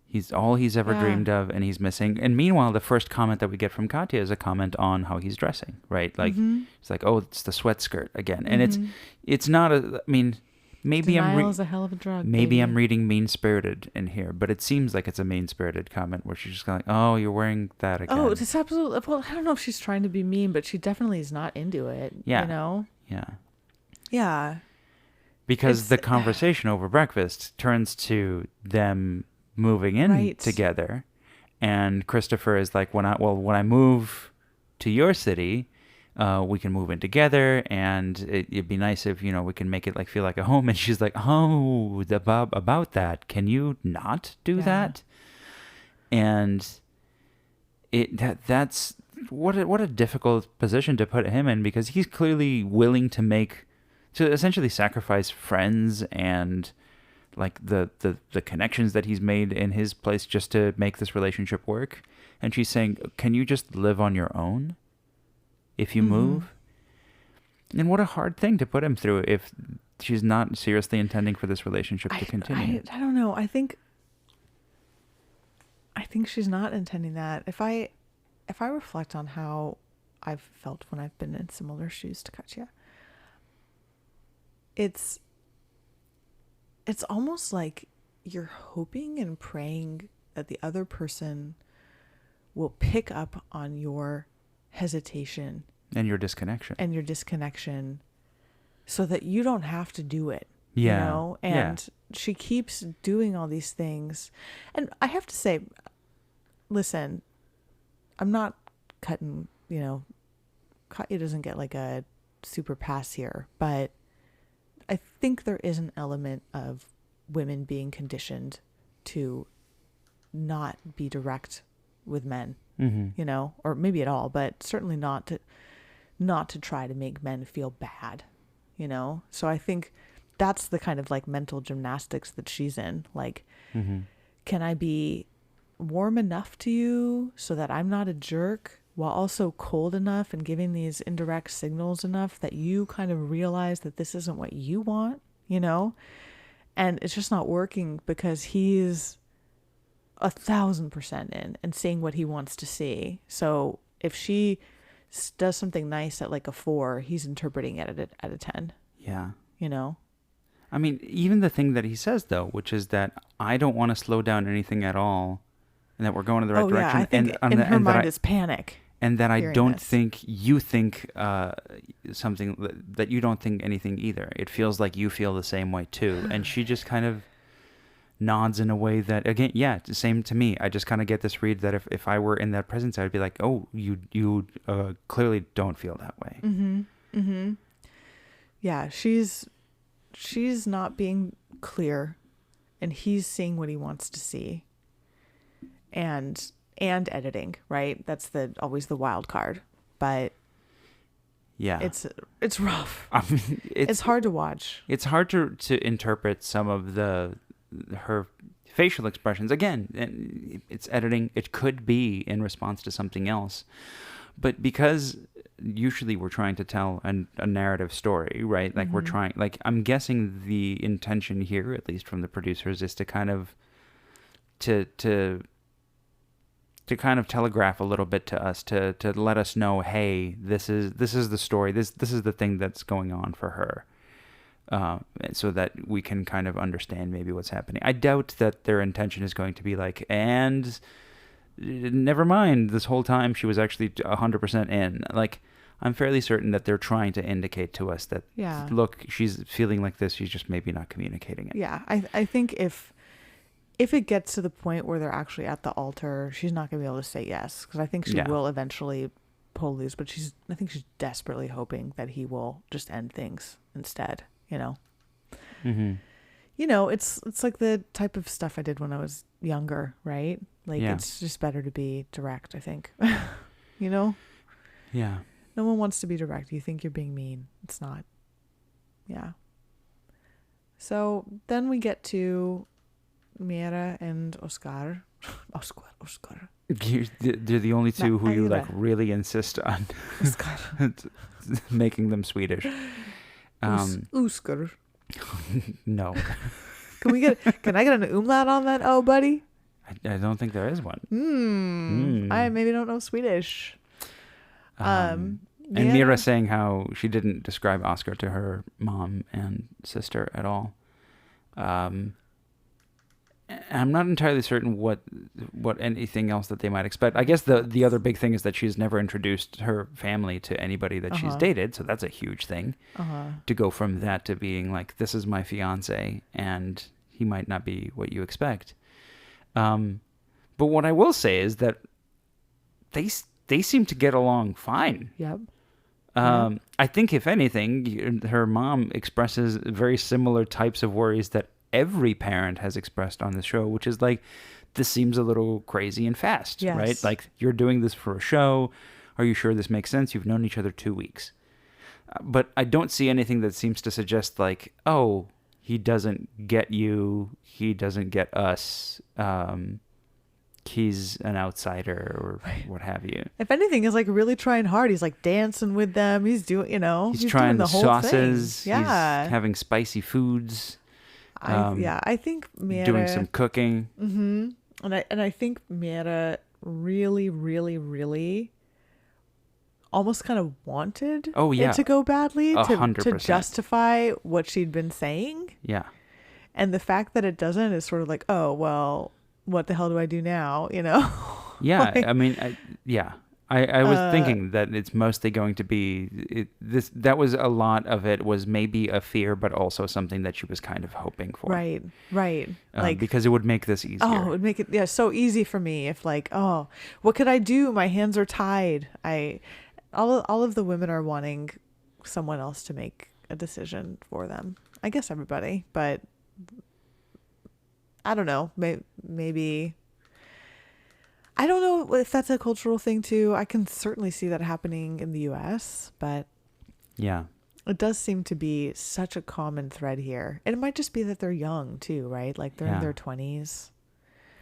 S1: He's all he's ever dreamed of, and he's missing. And meanwhile, the first comment that we get from Katya is a comment on how he's dressing, right? Like, it's like, oh, it's the sweat skirt again. And it's not I mean, maybe
S2: Denial is a hell of a drug.
S1: Maybe
S2: baby.
S1: I'm reading mean-spirited in here, but it seems like it's a mean-spirited comment where she's just kind of like, oh, you're wearing that again.
S2: Oh, it's absolutely. Well, I don't know if she's trying to be mean, but she definitely is not into it.
S1: Yeah.
S2: You know?
S1: Yeah.
S2: Yeah.
S1: Because the conversation over breakfast turns to them moving in together, and Christopher is like, when I move to your city, we can move in together, and it'd be nice if, you know, we can make it like feel like a home. And she's like, oh, about that, can you not do that? And that's what a difficult position to put him in, because he's clearly willing to essentially sacrifice friends and like the connections that he's made in his place just to make this relationship work. And she's saying, can you just live on your own if you move? And what a hard thing to put him through if she's not seriously intending for this relationship to continue.
S2: I don't know. I think she's not intending that. If I reflect on how I've felt when I've been in similar shoes to Katya, it's almost like you're hoping and praying that the other person will pick up on your hesitation
S1: and your disconnection
S2: so that you don't have to do it.
S1: Yeah.
S2: You know? And she keeps doing all these things. And I have to say, listen, I'm not cutting, you know, Katya doesn't get like a super pass here, but I think there is an element of women being conditioned to not be direct with men, you know, or maybe at all, but certainly not to try to make men feel bad, you know? So I think that's the kind of like mental gymnastics that she's in. Like, can I be warm enough to you so that I'm not a jerk, while also cold enough and giving these indirect signals enough that you kind of realize that this isn't what you want, you know? And it's just not working because he's 1,000% in and seeing what he wants to see. So if she does something nice at like a 4, he's interpreting it at a 10,
S1: Yeah.
S2: you know?
S1: I mean, even the thing that he says, though, which is that I don't want to slow down anything at all, and that we're going in the right direction.
S2: Yeah, I think
S1: and
S2: in her
S1: and that
S2: mind
S1: I,
S2: is panic.
S1: and that I
S2: hearing
S1: don't
S2: this.
S1: think you think something, that you don't think anything either. It feels like you feel the same way, too. And she just kind of nods in a way that, again, yeah, it's the same to me. I just kind of get this read that if I were in that presence, I would be like, oh, you clearly don't feel that way.
S2: Mm-hmm. Mm-hmm. Yeah, she's not being clear, and he's seeing what he wants to see. And editing, right? That's always the wild card. But
S1: Yeah.
S2: it's rough.
S1: I mean,
S2: It's hard to watch.
S1: It's hard to interpret some of her facial expressions. Again, it's editing. It could be in response to something else. But because usually we're trying to tell a narrative story, right? Like we're trying, like I'm guessing the intention here, at least from the producers, is to kind of to kind of telegraph a little bit to us, to let us know, hey, this is the story, this is the thing that's going on for her, so that we can kind of understand maybe what's happening. I doubt that their intention is going to be like, and never mind, this whole time she was actually 100% in. Like, I'm fairly certain that they're trying to indicate to us that,
S2: Yeah.
S1: look, she's feeling like this, she's just maybe not communicating it.
S2: Yeah, I think if it gets to the point where they're actually at the altar, she's not going to be able to say yes, because I think she
S1: Yeah.
S2: will eventually pull loose, but I think she's desperately hoping that he will just end things instead, you know?
S1: Mm-hmm.
S2: You know, it's like the type of stuff I did when I was younger, right? Like,
S1: Yeah.
S2: it's just better to be direct, I think. You know?
S1: Yeah.
S2: No one wants to be direct. You think you're being mean. It's not. Yeah. So then we get to Mira and Oscar. Oscar.
S1: They're the only two who you, like,
S2: Maira.
S1: really insist on
S2: Oscar.
S1: making them Swedish.
S2: Oscar.
S1: No.
S2: Can I get an umlaut on that? Oh, buddy.
S1: I don't think there is one.
S2: I maybe don't know Swedish.
S1: And
S2: Mira-
S1: Mira saying how she didn't describe Oscar to her mom and sister at all. I'm not entirely certain what anything else that they might expect. I guess the other big thing is that she's never introduced her family to anybody that she's dated, so that's a huge thing. To go from that to being like, this is my fiance, and he might not be what you expect. But what I will say is that they seem to get along fine.
S2: Yep.
S1: I think, if anything, her mom expresses very similar types of worries that every parent has expressed on the show, which is like, this seems a little crazy and fast,
S2: Yes.
S1: right? Like, you're doing this for a show. Are you sure this makes sense? You've known each other 2 weeks. But I don't see anything that seems to suggest, like, oh, he doesn't get you, he doesn't get us, he's an outsider, or what have you.
S2: If anything, he's like really trying hard. He's like dancing with them. He's doing,
S1: He's
S2: doing
S1: trying
S2: the whole
S1: sauces.
S2: thing. Yeah.
S1: He's having spicy foods.
S2: I think Mira
S1: Doing some cooking.
S2: and I think Mira really, really, really almost kind of wanted
S1: Oh, yeah.
S2: it to go badly to
S1: 100%.
S2: justify what she'd been saying.
S1: Yeah.
S2: And the fact that it doesn't is sort of like, oh, well, what the hell do I do now? You know?
S1: Yeah.
S2: Like,
S1: I mean, I was thinking that it's mostly going to be that was a lot of it was maybe a fear, but also something that she was kind of hoping for.
S2: right. Like,
S1: because it would make this easier.
S2: oh, it would make it so easy for me if like, oh, what could I do? My hands are tied. All of the women are wanting someone else to make a decision for them. I guess everybody, but I don't know. Maybe I don't know if that's a cultural thing too. I can certainly see that happening in the US, but
S1: Yeah.
S2: it does seem to be such a common thread here. And it might just be that they're young too, right? Like they're in
S1: Yeah.
S2: their 20s.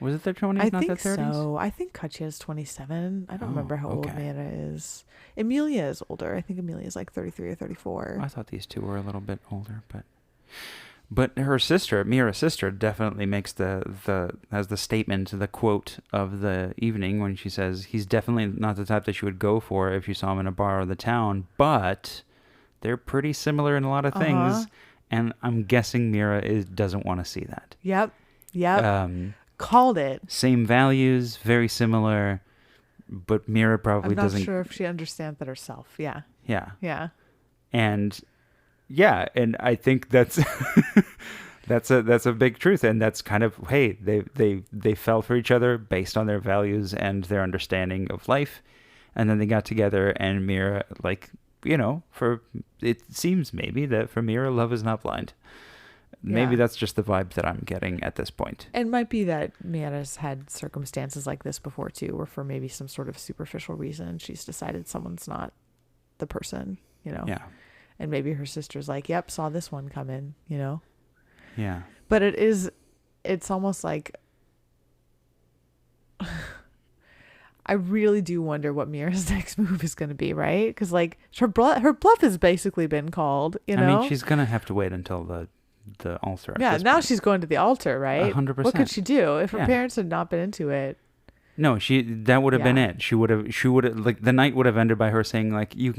S1: Was it their 20s,
S2: I
S1: not
S2: think
S1: their 30s?
S2: so. I think Katya's 27. I don't
S1: Oh,
S2: remember how old
S1: okay.
S2: Amanda is. Emilia is older. I think Emilia is like 33 or
S1: I
S2: 34.
S1: thought these two were a little bit older, but her sister, Mira's sister, definitely makes has the statement, the quote of the evening when she says he's definitely not the type that she would go for if you saw him in a bar or the town, but they're pretty similar in a lot of
S2: Uh-huh.
S1: things, and I'm guessing Mira doesn't want to see that.
S2: Yep. Yep.
S1: Um,
S2: Called it.
S1: Same values, very similar, but Mira
S2: I'm
S1: probably
S2: not
S1: doesn't.
S2: sure if she understands that herself. Yeah.
S1: Yeah,
S2: Yeah.
S1: and yeah, and I think that's that's a big truth, and that's kind of, hey, they fell for each other based on their values and their understanding of life, and then they got together, and Mira, like, for it seems maybe that for Mira, love is not blind. Maybe
S2: Yeah.
S1: that's just the vibe that I'm getting at this point.
S2: It might be that Mia's had circumstances like this before too, where for maybe some sort of superficial reason she's decided someone's not the person,
S1: Yeah,
S2: and maybe her sister's like, yep, saw this one come in.
S1: yeah,
S2: But it's almost like I really do wonder what Mira's next move is going to be, right? Because like her bluff has basically been called,
S1: I mean, she's gonna have to wait until the altar. At
S2: Yeah,
S1: this
S2: now
S1: point.
S2: she's going to the altar, right?
S1: 100%.
S2: What could she do if her
S1: Yeah.
S2: parents had not been into it?
S1: No, that would have been
S2: Yeah.
S1: it. She would have, like, the night would have ended by her saying, like, you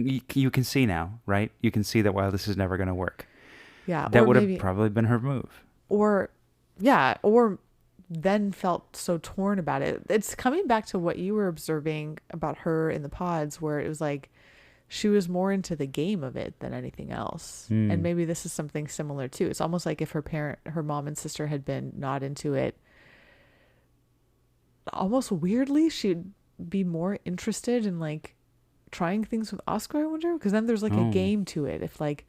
S1: can see now, right? You can see that, while this is never going to work.
S2: Yeah,
S1: That
S2: or
S1: would have
S2: maybe,
S1: probably been her move.
S2: or then felt so torn about it. It's coming back to what you were observing about her in the pods, where it was like she was more into the game of it than anything else. And maybe this is something similar too. It's almost like if her mom and sister had been not into it, almost weirdly, she'd be more interested in like trying things with Oscar, I wonder, because then there's like a
S1: Oh.
S2: game to it. If like,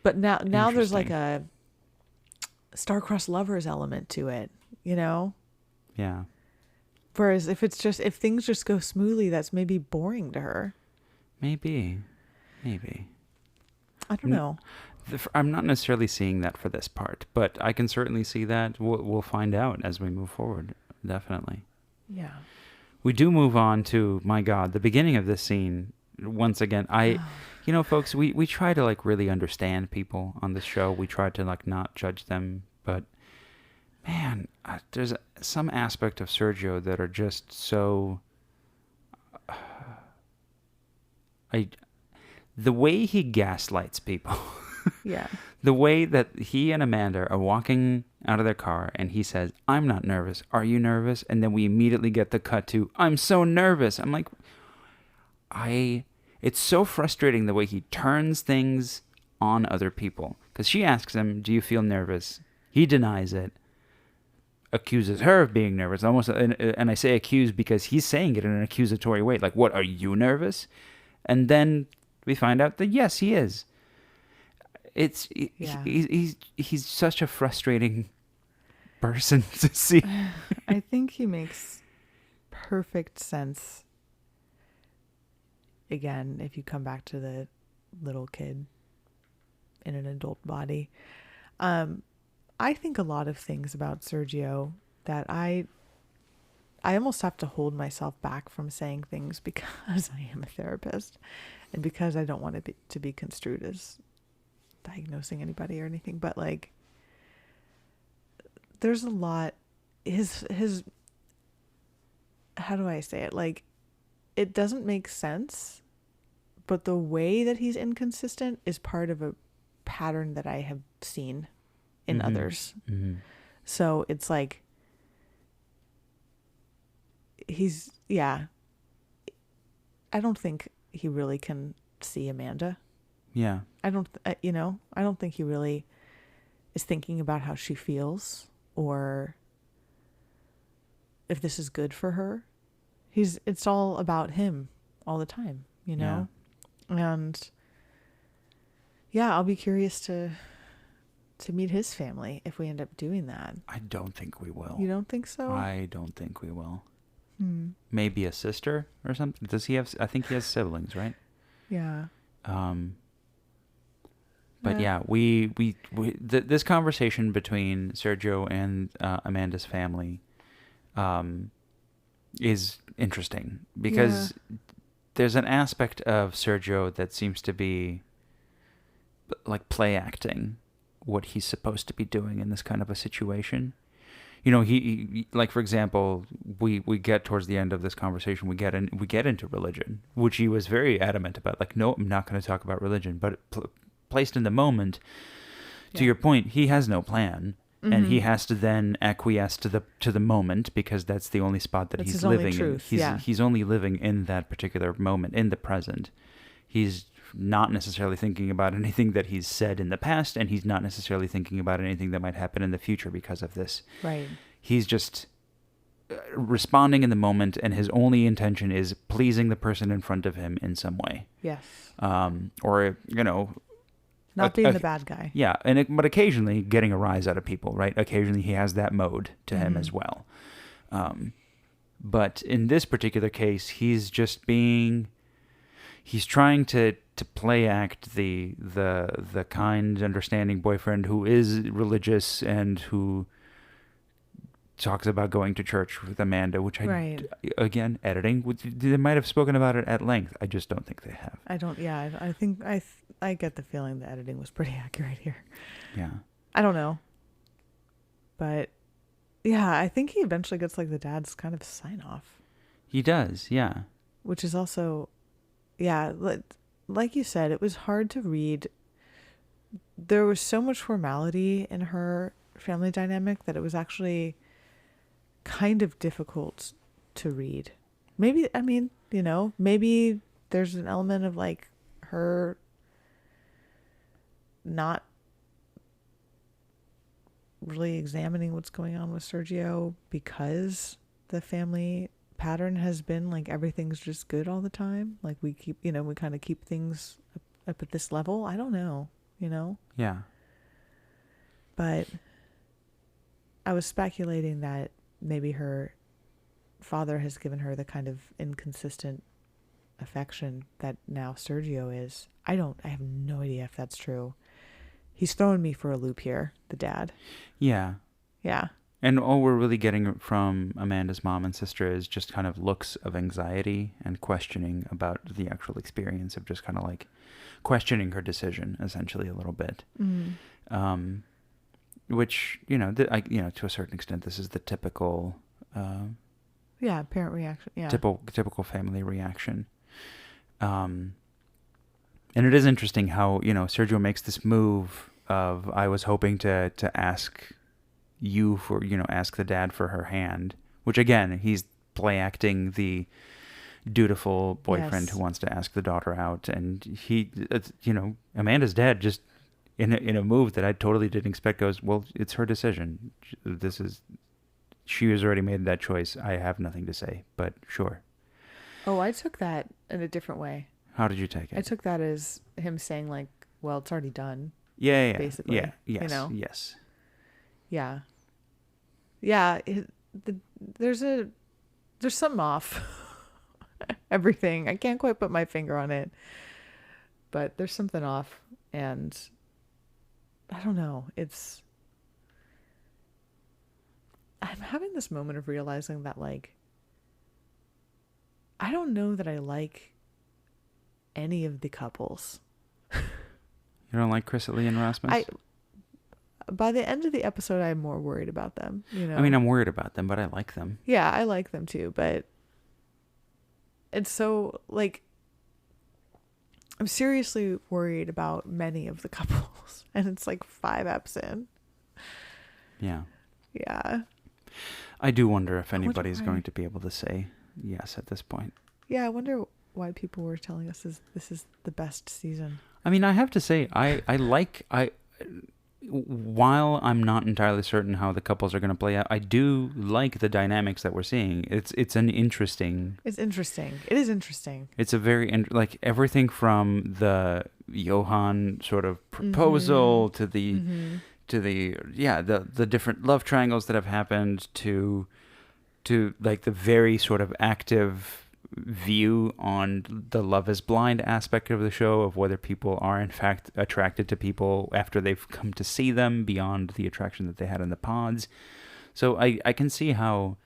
S2: but now there's like a star-crossed lovers element to it,
S1: Yeah.
S2: Whereas if things just go smoothly, that's maybe boring to her.
S1: Maybe.
S2: I don't know.
S1: I'm not necessarily seeing that for this part, but I can certainly see that. We'll find out as we move forward. Definitely.
S2: Yeah.
S1: We do move on to, my God, the beginning of this scene. Once again, folks, we try to, like, really understand people on this show. We try to, like, not judge them, but man, there's some aspect of Sergio that are just so. The way he gaslights people.
S2: Yeah.
S1: The way that he and Amanda are walking out of their car and he says, "I'm not nervous. Are you nervous?" And then we immediately get the cut to, "I'm so nervous." I'm like, it's so frustrating the way he turns things on other people. Because she asks him, "Do you feel nervous?" He denies it, accuses her of being nervous. Almost, and I say accuse because he's saying it in an accusatory way. Like, "What, are you nervous?" And then we find out that yes, he is.
S2: Yeah.
S1: He's such a frustrating person to see.
S2: I think he makes perfect sense. Again, if you come back to the little kid in an adult body, I think a lot of things about Sergio that I almost have to hold myself back from saying things because I am a therapist and because I don't want it to be construed as diagnosing anybody or anything, but like there's a lot his how do I say it, like it doesn't make sense, but the way that he's inconsistent is part of a pattern that I have seen in others. So it's like I don't think he really can see Amanda.
S1: Yeah.
S2: I don't think he really is thinking about how she feels or if this is good for her. It's all about him all the time, And yeah, I'll be curious to meet his family if we end up doing that.
S1: I don't think we will.
S2: You don't think so?
S1: I don't think we will. Maybe a sister or something. Does he have? I think he has siblings, right?
S2: Yeah.
S1: But yeah, this conversation between Sergio and Amanda's family um, is interesting because there's an aspect of Sergio that seems to be like play acting what he's supposed to be doing in this kind of a situation. He like, for example, we get towards the end of this conversation, we get into religion, which he was very adamant about. Like, no, I'm not going to talk about religion, but placed in the moment, to your point, he has no plan. And he has to then acquiesce to the moment because that's the only spot that he's living in. He's only living in that particular moment, in the present. He's not necessarily thinking about anything that he's said in the past, and he's not necessarily thinking about anything that might happen in the future because of this.
S2: Right.
S1: He's just responding in the moment, and his only intention is pleasing the person in front of him in some way.
S2: Yes.
S1: Or,
S2: not being the bad guy.
S1: Yeah, but occasionally getting a rise out of people, right? Occasionally he has that mode to him as well. But in this particular case, he's trying to play act the kind, understanding boyfriend who is religious and who talks about going to church with Amanda, which again, editing, they might have spoken about it at length. I just don't think they have.
S2: I think I get the feeling the editing was pretty accurate here.
S1: Yeah.
S2: I don't know. But yeah, I think he eventually gets like the dad's kind of sign off.
S1: He does, yeah.
S2: Which is also, yeah, like you said, it was hard to read. There was so much formality in her family dynamic that it was actually kind of difficult to read. Maybe, maybe there's an element of like her not really examining what's going on with Sergio because the family pattern has been like everything's just good all the time. Like we keep, we kind of keep things up at this level. I don't know,
S1: Yeah.
S2: But I was speculating that maybe her father has given her the kind of inconsistent affection that now Sergio is. I have no idea if that's true. He's throwing me for a loop here, the dad.
S1: Yeah.
S2: Yeah.
S1: And all we're really getting from Amanda's mom and sister is just kind of looks of anxiety and questioning about the actual experience of just kind of like questioning her decision, essentially, a little bit. Mm-hmm. Which, to a certain extent, this is the typical...
S2: parent reaction. Yeah.
S1: Typical family reaction. And it is interesting how, Sergio makes this move of, I was hoping to ask you for, ask the dad for her hand, which again, he's play acting the dutiful boyfriend who wants to ask the daughter out. And Amanda's dad just in a move that I totally didn't expect goes, well, it's her decision. She has already made that choice. I have nothing to say, but sure.
S2: Oh, I took that in a different way.
S1: How did you take it?
S2: I took that as him saying like, well, it's already done.
S1: Yeah.
S2: Basically.
S1: Yeah. Yes. Yes.
S2: Yeah. Yeah. There's something off. Everything. I can't quite put my finger on it, but there's something off, and I don't know. I'm having this moment of realizing that like, I don't know that I like any of the couples.
S1: You don't like Chrysalie and Rasmus?
S2: By the end of the episode, I'm more worried about them.
S1: I mean, I'm worried about them, but I like them.
S2: Yeah, I like them too, but it's so like, I'm seriously worried about many of the couples, and it's like 5 eps in.
S1: Yeah.
S2: Yeah.
S1: I do wonder if anybody's going to be able to say yes at this point.
S2: Yeah, I wonder why people were telling us this is the best season. I
S1: mean, I have to say, while I'm not entirely certain how the couples are going to play out, I do like the dynamics that we're seeing. It's interesting.
S2: It is interesting.
S1: It's a very, like, everything from the Johan sort of proposal to the, the different love triangles that have happened to like the very sort of active view on the Love is Blind aspect of the show, of whether people are in fact attracted to people after they've come to see them beyond the attraction that they had in the pods. So I can see how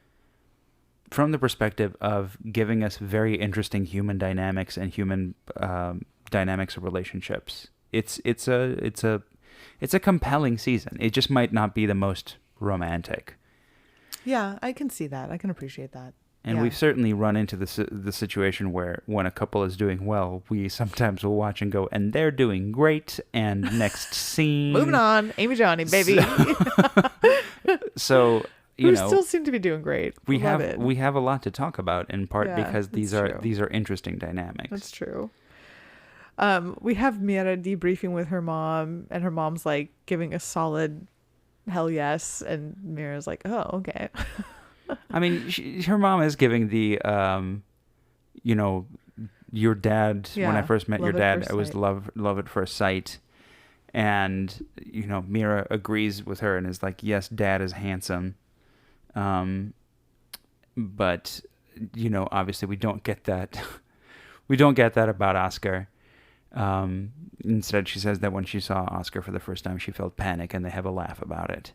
S1: from the perspective of giving us very interesting human dynamics and human dynamics of relationships. It's a compelling season. It just might not be the most romantic.
S2: Yeah, I can see that. I can appreciate that.
S1: And
S2: Yeah.
S1: we've certainly run into the situation where when a couple is doing well, we sometimes will watch and go, and they're doing great, and next scene.
S2: Moving on, Amy Johnny, baby.
S1: So,
S2: Who still seem to be doing great.
S1: we
S2: Love
S1: have
S2: it.
S1: we have a lot to talk about, in part
S2: Yeah,
S1: because these
S2: that's
S1: are
S2: true.
S1: these are interesting dynamics.
S2: That's true. We have Mira debriefing with her mom, and her mom's like giving a solid hell yes, and Mira's like, oh, okay.
S1: I mean, her mom is giving the, your dad. When I
S2: Yeah,
S1: first met your
S2: love at
S1: dad,
S2: first
S1: I was
S2: sight.
S1: love at first sight, and Mira agrees with her and is like, yes, dad is handsome, but obviously we don't get that. We don't get that about Oscar. Instead, she says that when she saw Oscar for the first time, she felt panic, and they have a laugh about it.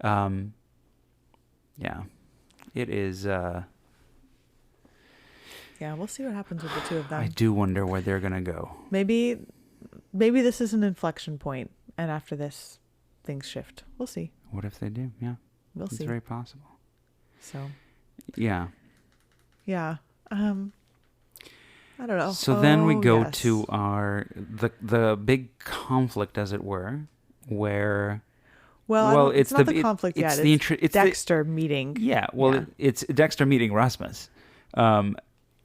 S1: Yeah, it is.
S2: Yeah, we'll see what happens with the two of them.
S1: I do wonder where they're gonna go.
S2: Maybe this is an inflection point, and after this, things shift. We'll see.
S1: What if they do? Yeah,
S2: We'll
S1: it's
S2: see.
S1: very possible.
S2: So,
S1: Yeah.
S2: yeah. I don't know.
S1: So then we go
S2: yes.
S1: to the big conflict, as it were, where
S2: Well, it's not the conflict yet. It's
S1: it's
S2: Dexter meeting.
S1: Yeah, well,
S2: Yeah.
S1: it's Dexter meeting Rasmus,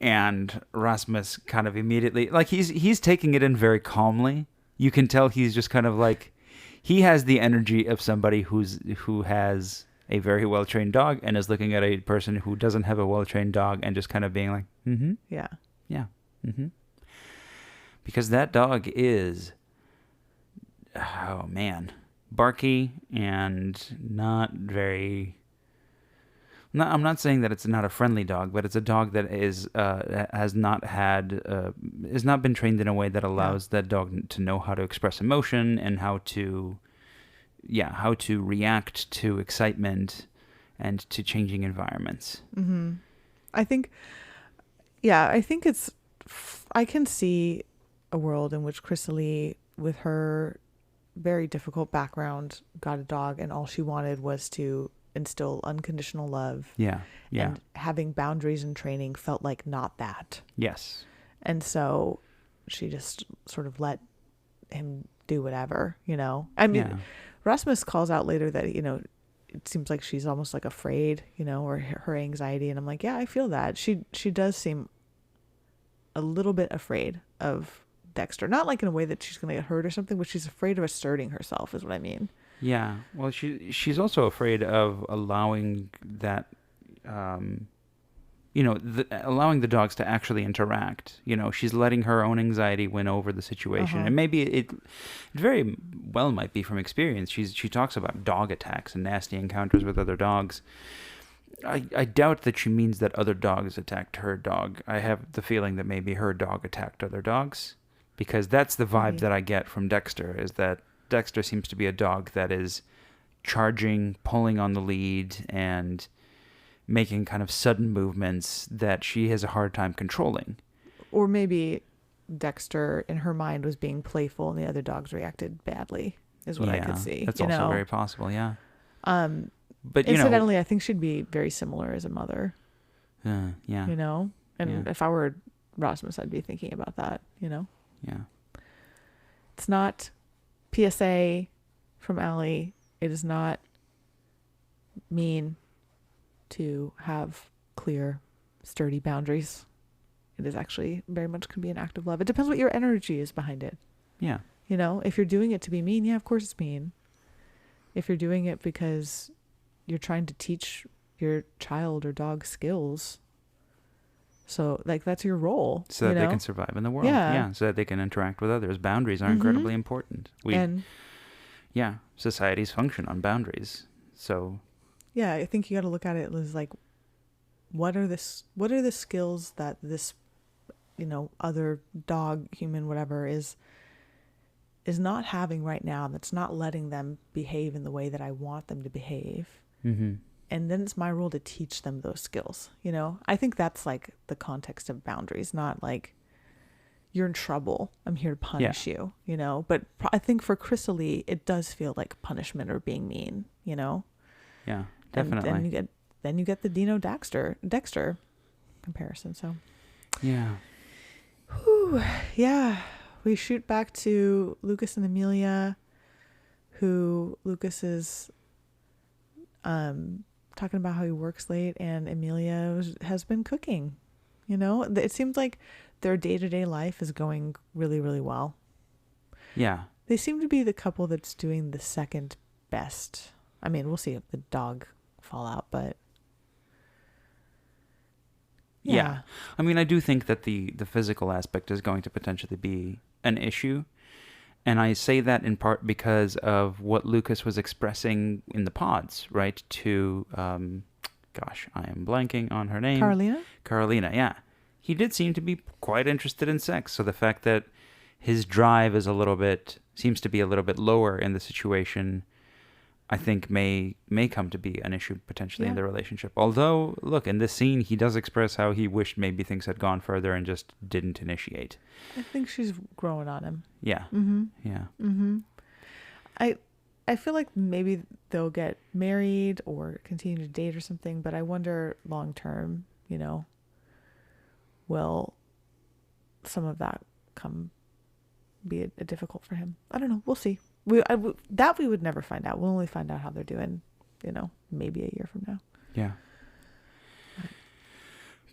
S1: and Rasmus kind of immediately, like, he's taking it in very calmly. You can tell he's just kind of like, he has the energy of somebody who has a very well trained dog and is looking at a person who doesn't have a well trained dog and just kind of being like,
S2: Yeah.
S1: yeah, because that dog is, oh man, barky and not very. I'm not saying that it's not a friendly dog, but it's a dog that is has not been trained in a way that allows that dog to know how to express emotion and how to react to excitement and to changing environments.
S2: Mm-hmm. I think I can see a world in which Chrysalie, with her very difficult background, got a dog, and all she wanted was to instill unconditional love.
S1: Yeah.
S2: And having boundaries and training felt like not that.
S1: Yes.
S2: And so she just sort of let him do whatever, I mean, Rasmus calls out later that, it seems like she's almost like afraid, or her anxiety. And I'm like, yeah, I feel that. She does seem a little bit afraid of Dexter. Not like in a way that she's going to get hurt or something, but she's afraid of asserting herself is what I mean.
S1: Yeah. Well, she's also afraid of allowing that, allowing the dogs to actually interact. She's letting her own anxiety win over the situation. And maybe it very well might be from experience. She talks about dog attacks and nasty encounters with other dogs. I doubt that she means that other dogs attacked her dog. I have the feeling that maybe her dog attacked other dogs, because that's the vibe that I get from Dexter, is that Dexter seems to be a dog that is charging, pulling on the lead, and making kind of sudden movements that she has a hard time controlling.
S2: Or maybe Dexter, in her mind, was being playful and the other dogs reacted badly, is what I could see.
S1: That's also very possible, yeah. But
S2: incidentally, I think she'd be very similar as a mother.
S1: Yeah.
S2: And if I were Rasmus, I'd be thinking about that,
S1: Yeah.
S2: It's not PSA from Allie. It is not mean to have clear, sturdy boundaries. It is actually very much can be an act of love. It depends what your energy is behind it.
S1: Yeah.
S2: If you're doing it to be mean, yeah, of course it's mean. If you're doing it because you're trying to teach your child or dog skills, so like that's your role,
S1: so that they can survive in the world.
S2: Yeah.
S1: So that they can interact with others. Boundaries are incredibly important. Societies function on boundaries. So
S2: yeah, I think you got to look at it as like, what are the skills that this other dog, human, whatever is not having right now, that's not letting them behave in the way that I want them to behave. And then it's my role to teach them those skills. You know, I think that's like the context of boundaries, not like you're in trouble, I'm here to punish you, you know. But I think for Chrysalie, it does feel like punishment or being mean, you know.
S1: Yeah, definitely.
S2: And then you get the Dino Dexter comparison. So
S1: yeah.
S2: Whew, yeah. We shoot back to Lucas and Amelia, who Lucas is talking about how he works late, and Amelia has been cooking. You know, it seems like their day-to-day life is going really, really well.
S1: Yeah.
S2: They seem to be the couple that's doing the second best. I mean, we'll see if the dog fall out, but
S1: yeah. I mean, I do think that the physical aspect is going to potentially be an issue. And I say that in part because of what Lucas was expressing in the pods, right? To, gosh, I am blanking on her name. Carolina, yeah. He did seem to be quite interested in sex. So the fact that his drive is seems to be a little bit lower in the situation, I think may come to be an issue potentially in the relationship. Although, look, in this scene, he does express how he wished maybe things had gone further and just didn't initiate.
S2: I think she's growing on him.
S1: Yeah.
S2: Mm-hmm.
S1: Yeah.
S2: Mm-hmm. I feel like maybe they'll get married or continue to date or something, but I wonder long term, you know, will some of that be difficult for him? I don't know. We'll see. We would never find out. We'll only find out how they're doing, you know, maybe a year from now.
S1: Yeah.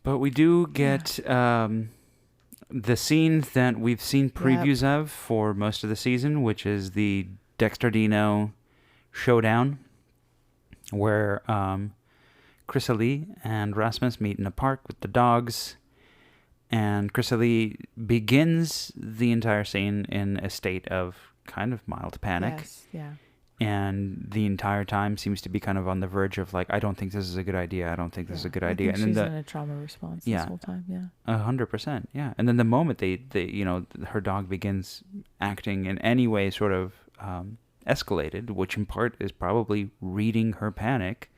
S1: But we do get the scene that we've seen previews of for most of the season, which is the Dexter Dino showdown, where Chrysalie and Rasmus meet in a park with the dogs. And Chrysalie begins the entire scene in a state of kind of mild panic.
S2: Yes, yeah.
S1: And the entire time seems to be kind of on the verge of like, I don't think this is a good idea. I don't think this is a good idea.
S2: And she's in a trauma response this whole time. Yeah.
S1: 100%. Yeah. And then the moment they you know, her dog begins acting in any way sort of escalated, which in part is probably reading her panic,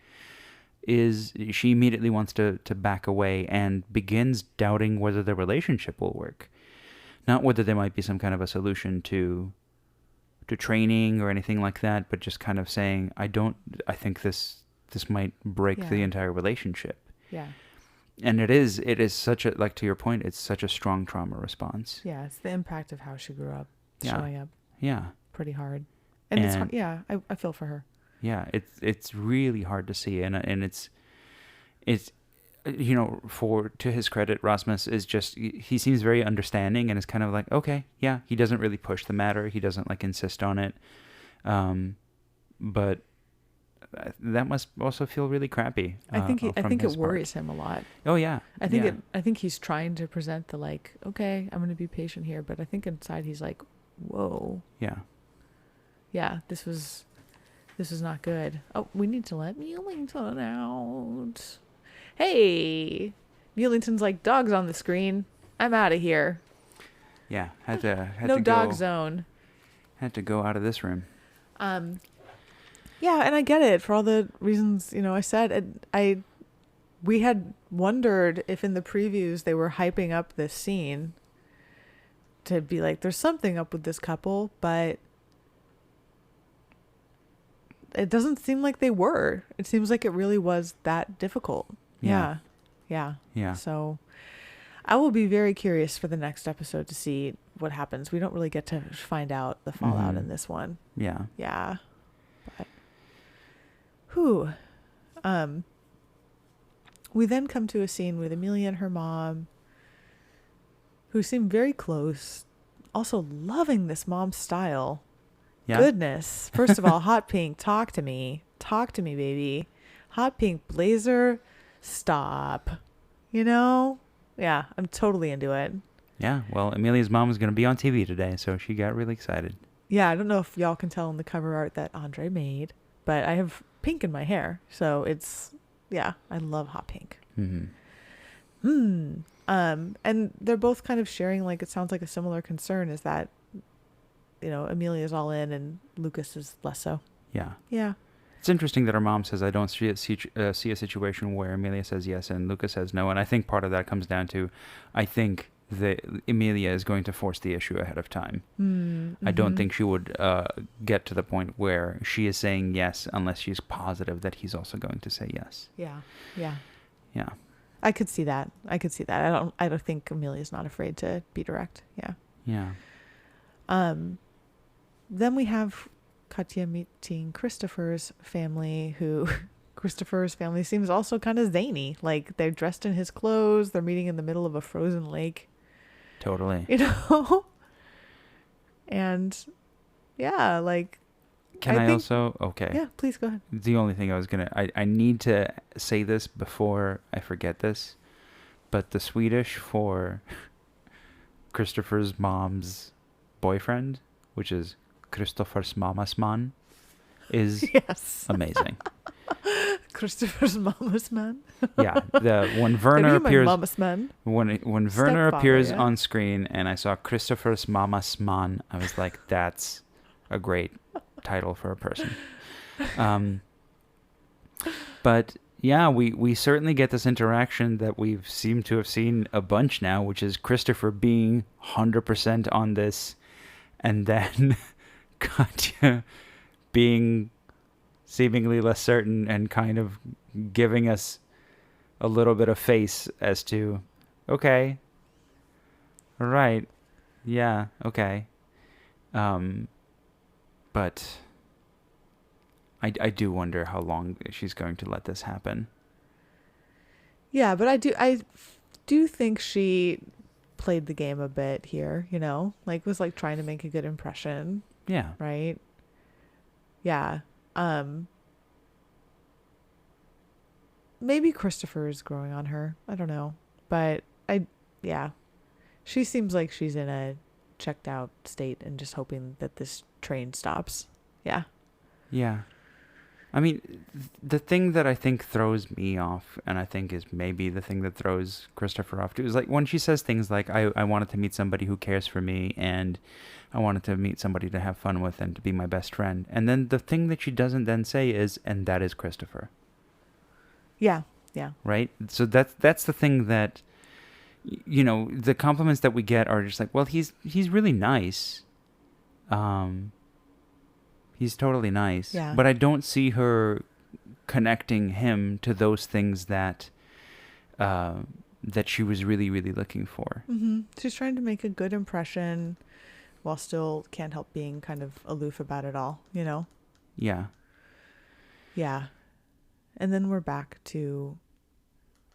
S1: is she immediately wants to back away and begins doubting whether the relationship will work. Not whether there might be some kind of a solution to training or anything like that, but just kind of saying, I think this might break the entire relationship.
S2: Yeah.
S1: And it is such a, like, to your point, it's such a strong trauma response.
S2: Yeah, it's the impact of how she grew up showing up.
S1: Yeah.
S2: Pretty hard. And it's hard. Yeah, I feel for her.
S1: Yeah, it's really hard to see, and it's you know, to his credit, Rasmus is just, he seems very understanding and is kind of like, okay, yeah, he doesn't really push the matter, he doesn't like insist on it, but that must also feel really crappy.
S2: I think it worries him a lot.
S1: Oh yeah,
S2: I think he's trying to present the like, okay, I'm going to be patient here, but I think inside he's like, whoa, yeah, this was not good. Oh, we need to let Mulington out. Hey, Mulington's like, dogs on the screen. I'm out of here.
S1: Yeah, had to
S2: no
S1: go,
S2: dog zone.
S1: Had to go out of this room.
S2: Yeah, and I get it for all the reasons, you know, I said. We had wondered if in the previews they were hyping up this scene to be like, there's something up with this couple, but it doesn't seem like they were. It seems like it really was that difficult. Yeah. So I will be very curious for the next episode to see what happens. We don't really get to find out the fallout in this one.
S1: Yeah.
S2: But we then come to a scene with Amelia and her mom, who seem very close, also loving this mom's style. Yeah. Goodness. First of all, hot pink, talk to me, baby. Hot pink blazer, stop. You know? Yeah, I'm totally into it.
S1: Yeah, well, Amelia's mom was going to be on TV today, so she got really excited.
S2: Yeah, I don't know if y'all can tell in the cover art that Andre made, but I have pink in my hair, so it's, yeah, I love hot pink. And they're both kind of sharing, like, it sounds like a similar concern is that, you know, Amelia's all in and Lucas is less so.
S1: Yeah.
S2: Yeah.
S1: it's interesting that her mom says, I don't see a situation where Emilia says yes and Luca says no. And I think part of that comes down to, I think that Emilia is going to force the issue ahead of time. I don't think she would get to the point where she is saying yes unless she's positive that he's also going to say yes.
S2: Yeah. Yeah.
S1: Yeah.
S2: I could see that. I don't think Amelia's not afraid to be direct. Yeah.
S1: Yeah.
S2: Then we have Katya meeting Christopher's family, who Christopher's family seems also kind of zany. Like, they're dressed in his clothes. They're meeting in the middle of a frozen lake.
S1: Totally.
S2: You know? And yeah, like.
S1: Can I also? Okay.
S2: Yeah, please go ahead.
S1: The only thing I need to say this before I forget this, but the Swedish for Christopher's mom's boyfriend, which is Christopher's mammas man, is
S2: yes.
S1: amazing.
S2: Christopher's mama's man.
S1: Yeah, when Werner appears,
S2: mama's man.
S1: when Werner appears
S2: yeah.
S1: on screen, and I saw Christopher's mammas man, I was like, that's a great title for a person. But yeah, we certainly get this interaction that we've seemed to have seen a bunch now, which is Christopher being 100% on this, and then Katya being seemingly less certain and kind of giving us a little bit of face as to, okay, right, yeah, okay. But I do wonder how long she's going to let this happen.
S2: Yeah, but I do think she played the game a bit here, you know? Like, was like trying to make a good impression.
S1: Yeah.
S2: Right? Yeah. Maybe Christopher is growing on her. I don't know. But yeah. She seems like she's in a checked out state and just hoping that this train stops. Yeah.
S1: Yeah. I mean, the thing that I think throws me off, and I think is maybe the thing that throws Christopher off too, is like when she says things like, I wanted to meet somebody who cares for me, and I wanted to meet somebody to have fun with and to be my best friend. And then the thing that she doesn't then say is, and that is Christopher.
S2: Yeah. Yeah. Right?
S1: So that's the thing that, you know, the compliments that we get are just like, well, he's really nice. He's totally nice.
S2: Yeah.
S1: But I don't see her connecting him to those things that that she was really, really looking for.
S2: Mm-hmm. She's trying to make a good impression while still can't help being kind of aloof about it all, you know?
S1: Yeah.
S2: Yeah. And then we're back to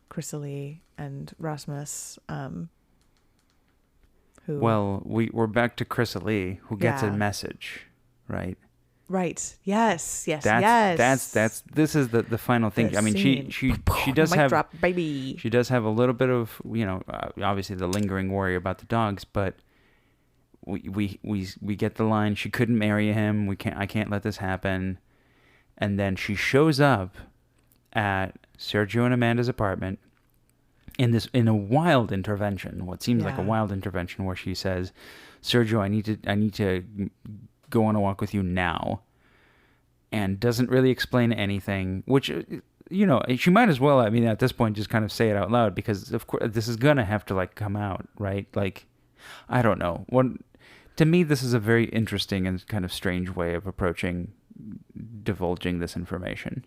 S2: Chrysalie and Rasmus, who...
S1: Well, we're back to Chrysalie, who gets a message, right?
S2: Right. Yes. Yes.
S1: This is the final thing.
S2: The
S1: I mean,
S2: scene.
S1: she does
S2: Mic
S1: have
S2: drop, baby.
S1: She does have a little bit of, you know, obviously the lingering worry about the dogs, but we get the line, she couldn't marry him. I can't let this happen. And then she shows up at Sergio and Amanda's apartment in a wild intervention. What seems like a wild intervention, where she says, "Sergio, I need to go on a walk with you now," and doesn't really explain anything, which, you know, she might as well, I mean, at this point, just kind of say it out loud, because of course this is gonna have to like come out, right? Like, I don't know. To me, this is a very interesting and kind of strange way of approaching divulging this information,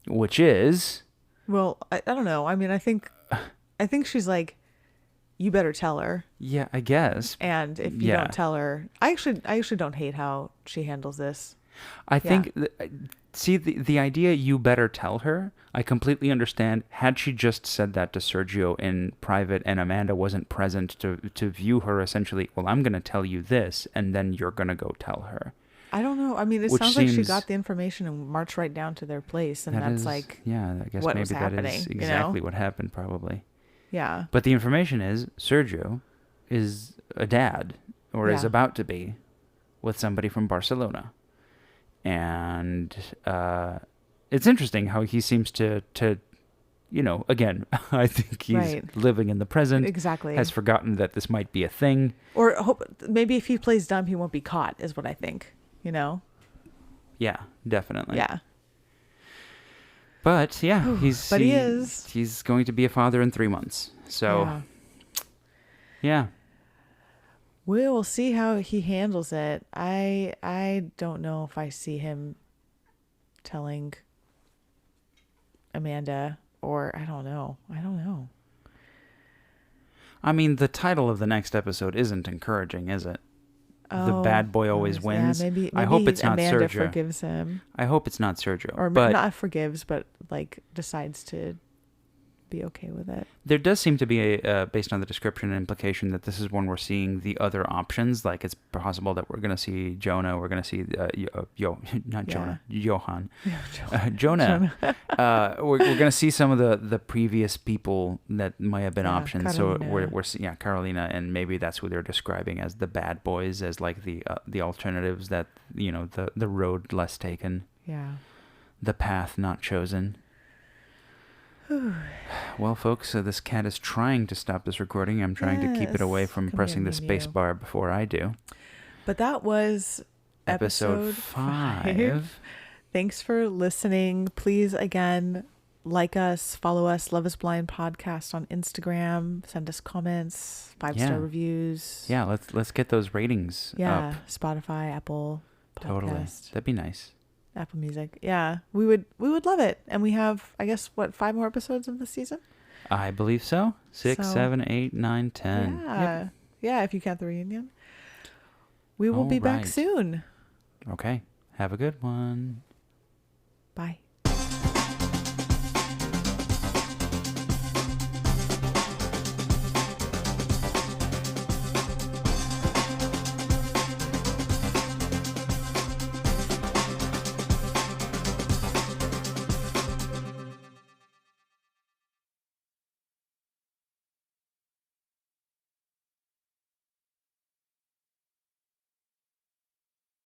S1: which is,
S2: well, I don't know. I mean, I think she's like, you better tell her.
S1: Yeah, I guess.
S2: And if you don't tell her, I actually don't hate how she handles this.
S1: I think, see, the idea, you better tell her, I completely understand. Had she just said that to Sergio in private and Amanda wasn't present to view her essentially, well, I'm going to tell you this, and then you're going to go tell her.
S2: I don't know. I mean, it sounds like she got the information and marched right down to their place, and that's like,
S1: yeah, I guess maybe that is exactly what happened, probably.
S2: Yeah.
S1: But the information is Sergio is a dad, or is about to be, with somebody from Barcelona. And it's interesting how he seems to, you know, again, I think he's living in the present.
S2: Exactly.
S1: Has forgotten that this might be a thing.
S2: Or maybe if he plays dumb, he won't be caught, is what I think, you know?
S1: Yeah, definitely.
S2: Yeah.
S1: But yeah,
S2: But he is.
S1: He's going to be a father in 3 months. So yeah.
S2: We will see how he handles it. I don't know if I see him telling Amanda, or I don't know.
S1: I mean, the title of the next episode isn't encouraging, is it? The
S2: Oh,
S1: bad boy always wins.
S2: Yeah, maybe
S1: I hope it's not
S2: Amanda
S1: Sergio.
S2: forgives him,
S1: I hope it's not Sergio.
S2: or
S1: but
S2: not forgives, but like decides to be okay with it.
S1: there does seem to be a, based on the description, an implication that this is when we're seeing the other options. Like it's possible that we're going to see Jonah. We're going to see Johan. Jonah. We're going to see some of the previous people that might have been options.
S2: Carolina.
S1: So we're Carolina, and maybe that's who they're describing as the bad boys, as like the alternatives, that the road less taken, the path not chosen. Well, folks, this cat is trying to stop this recording. I'm trying to keep it away from pressing the space bar before I do.
S2: But that was episode 5. Thanks for listening. Please, again, like us, follow us, Love Is Blind Podcast on Instagram. Send us comments, 5-star reviews.
S1: Yeah, let's get those ratings up.
S2: Spotify, Apple Podcast.
S1: Totally. That'd be nice.
S2: Apple Music. Yeah, we would love it. And we have, I guess, 5 more episodes of the season?
S1: I believe so. 6, 7, 8, 9, 10.
S2: Yeah.
S1: Yep.
S2: Yeah, if you count the reunion. We will be back soon.
S1: Okay. Have a good one.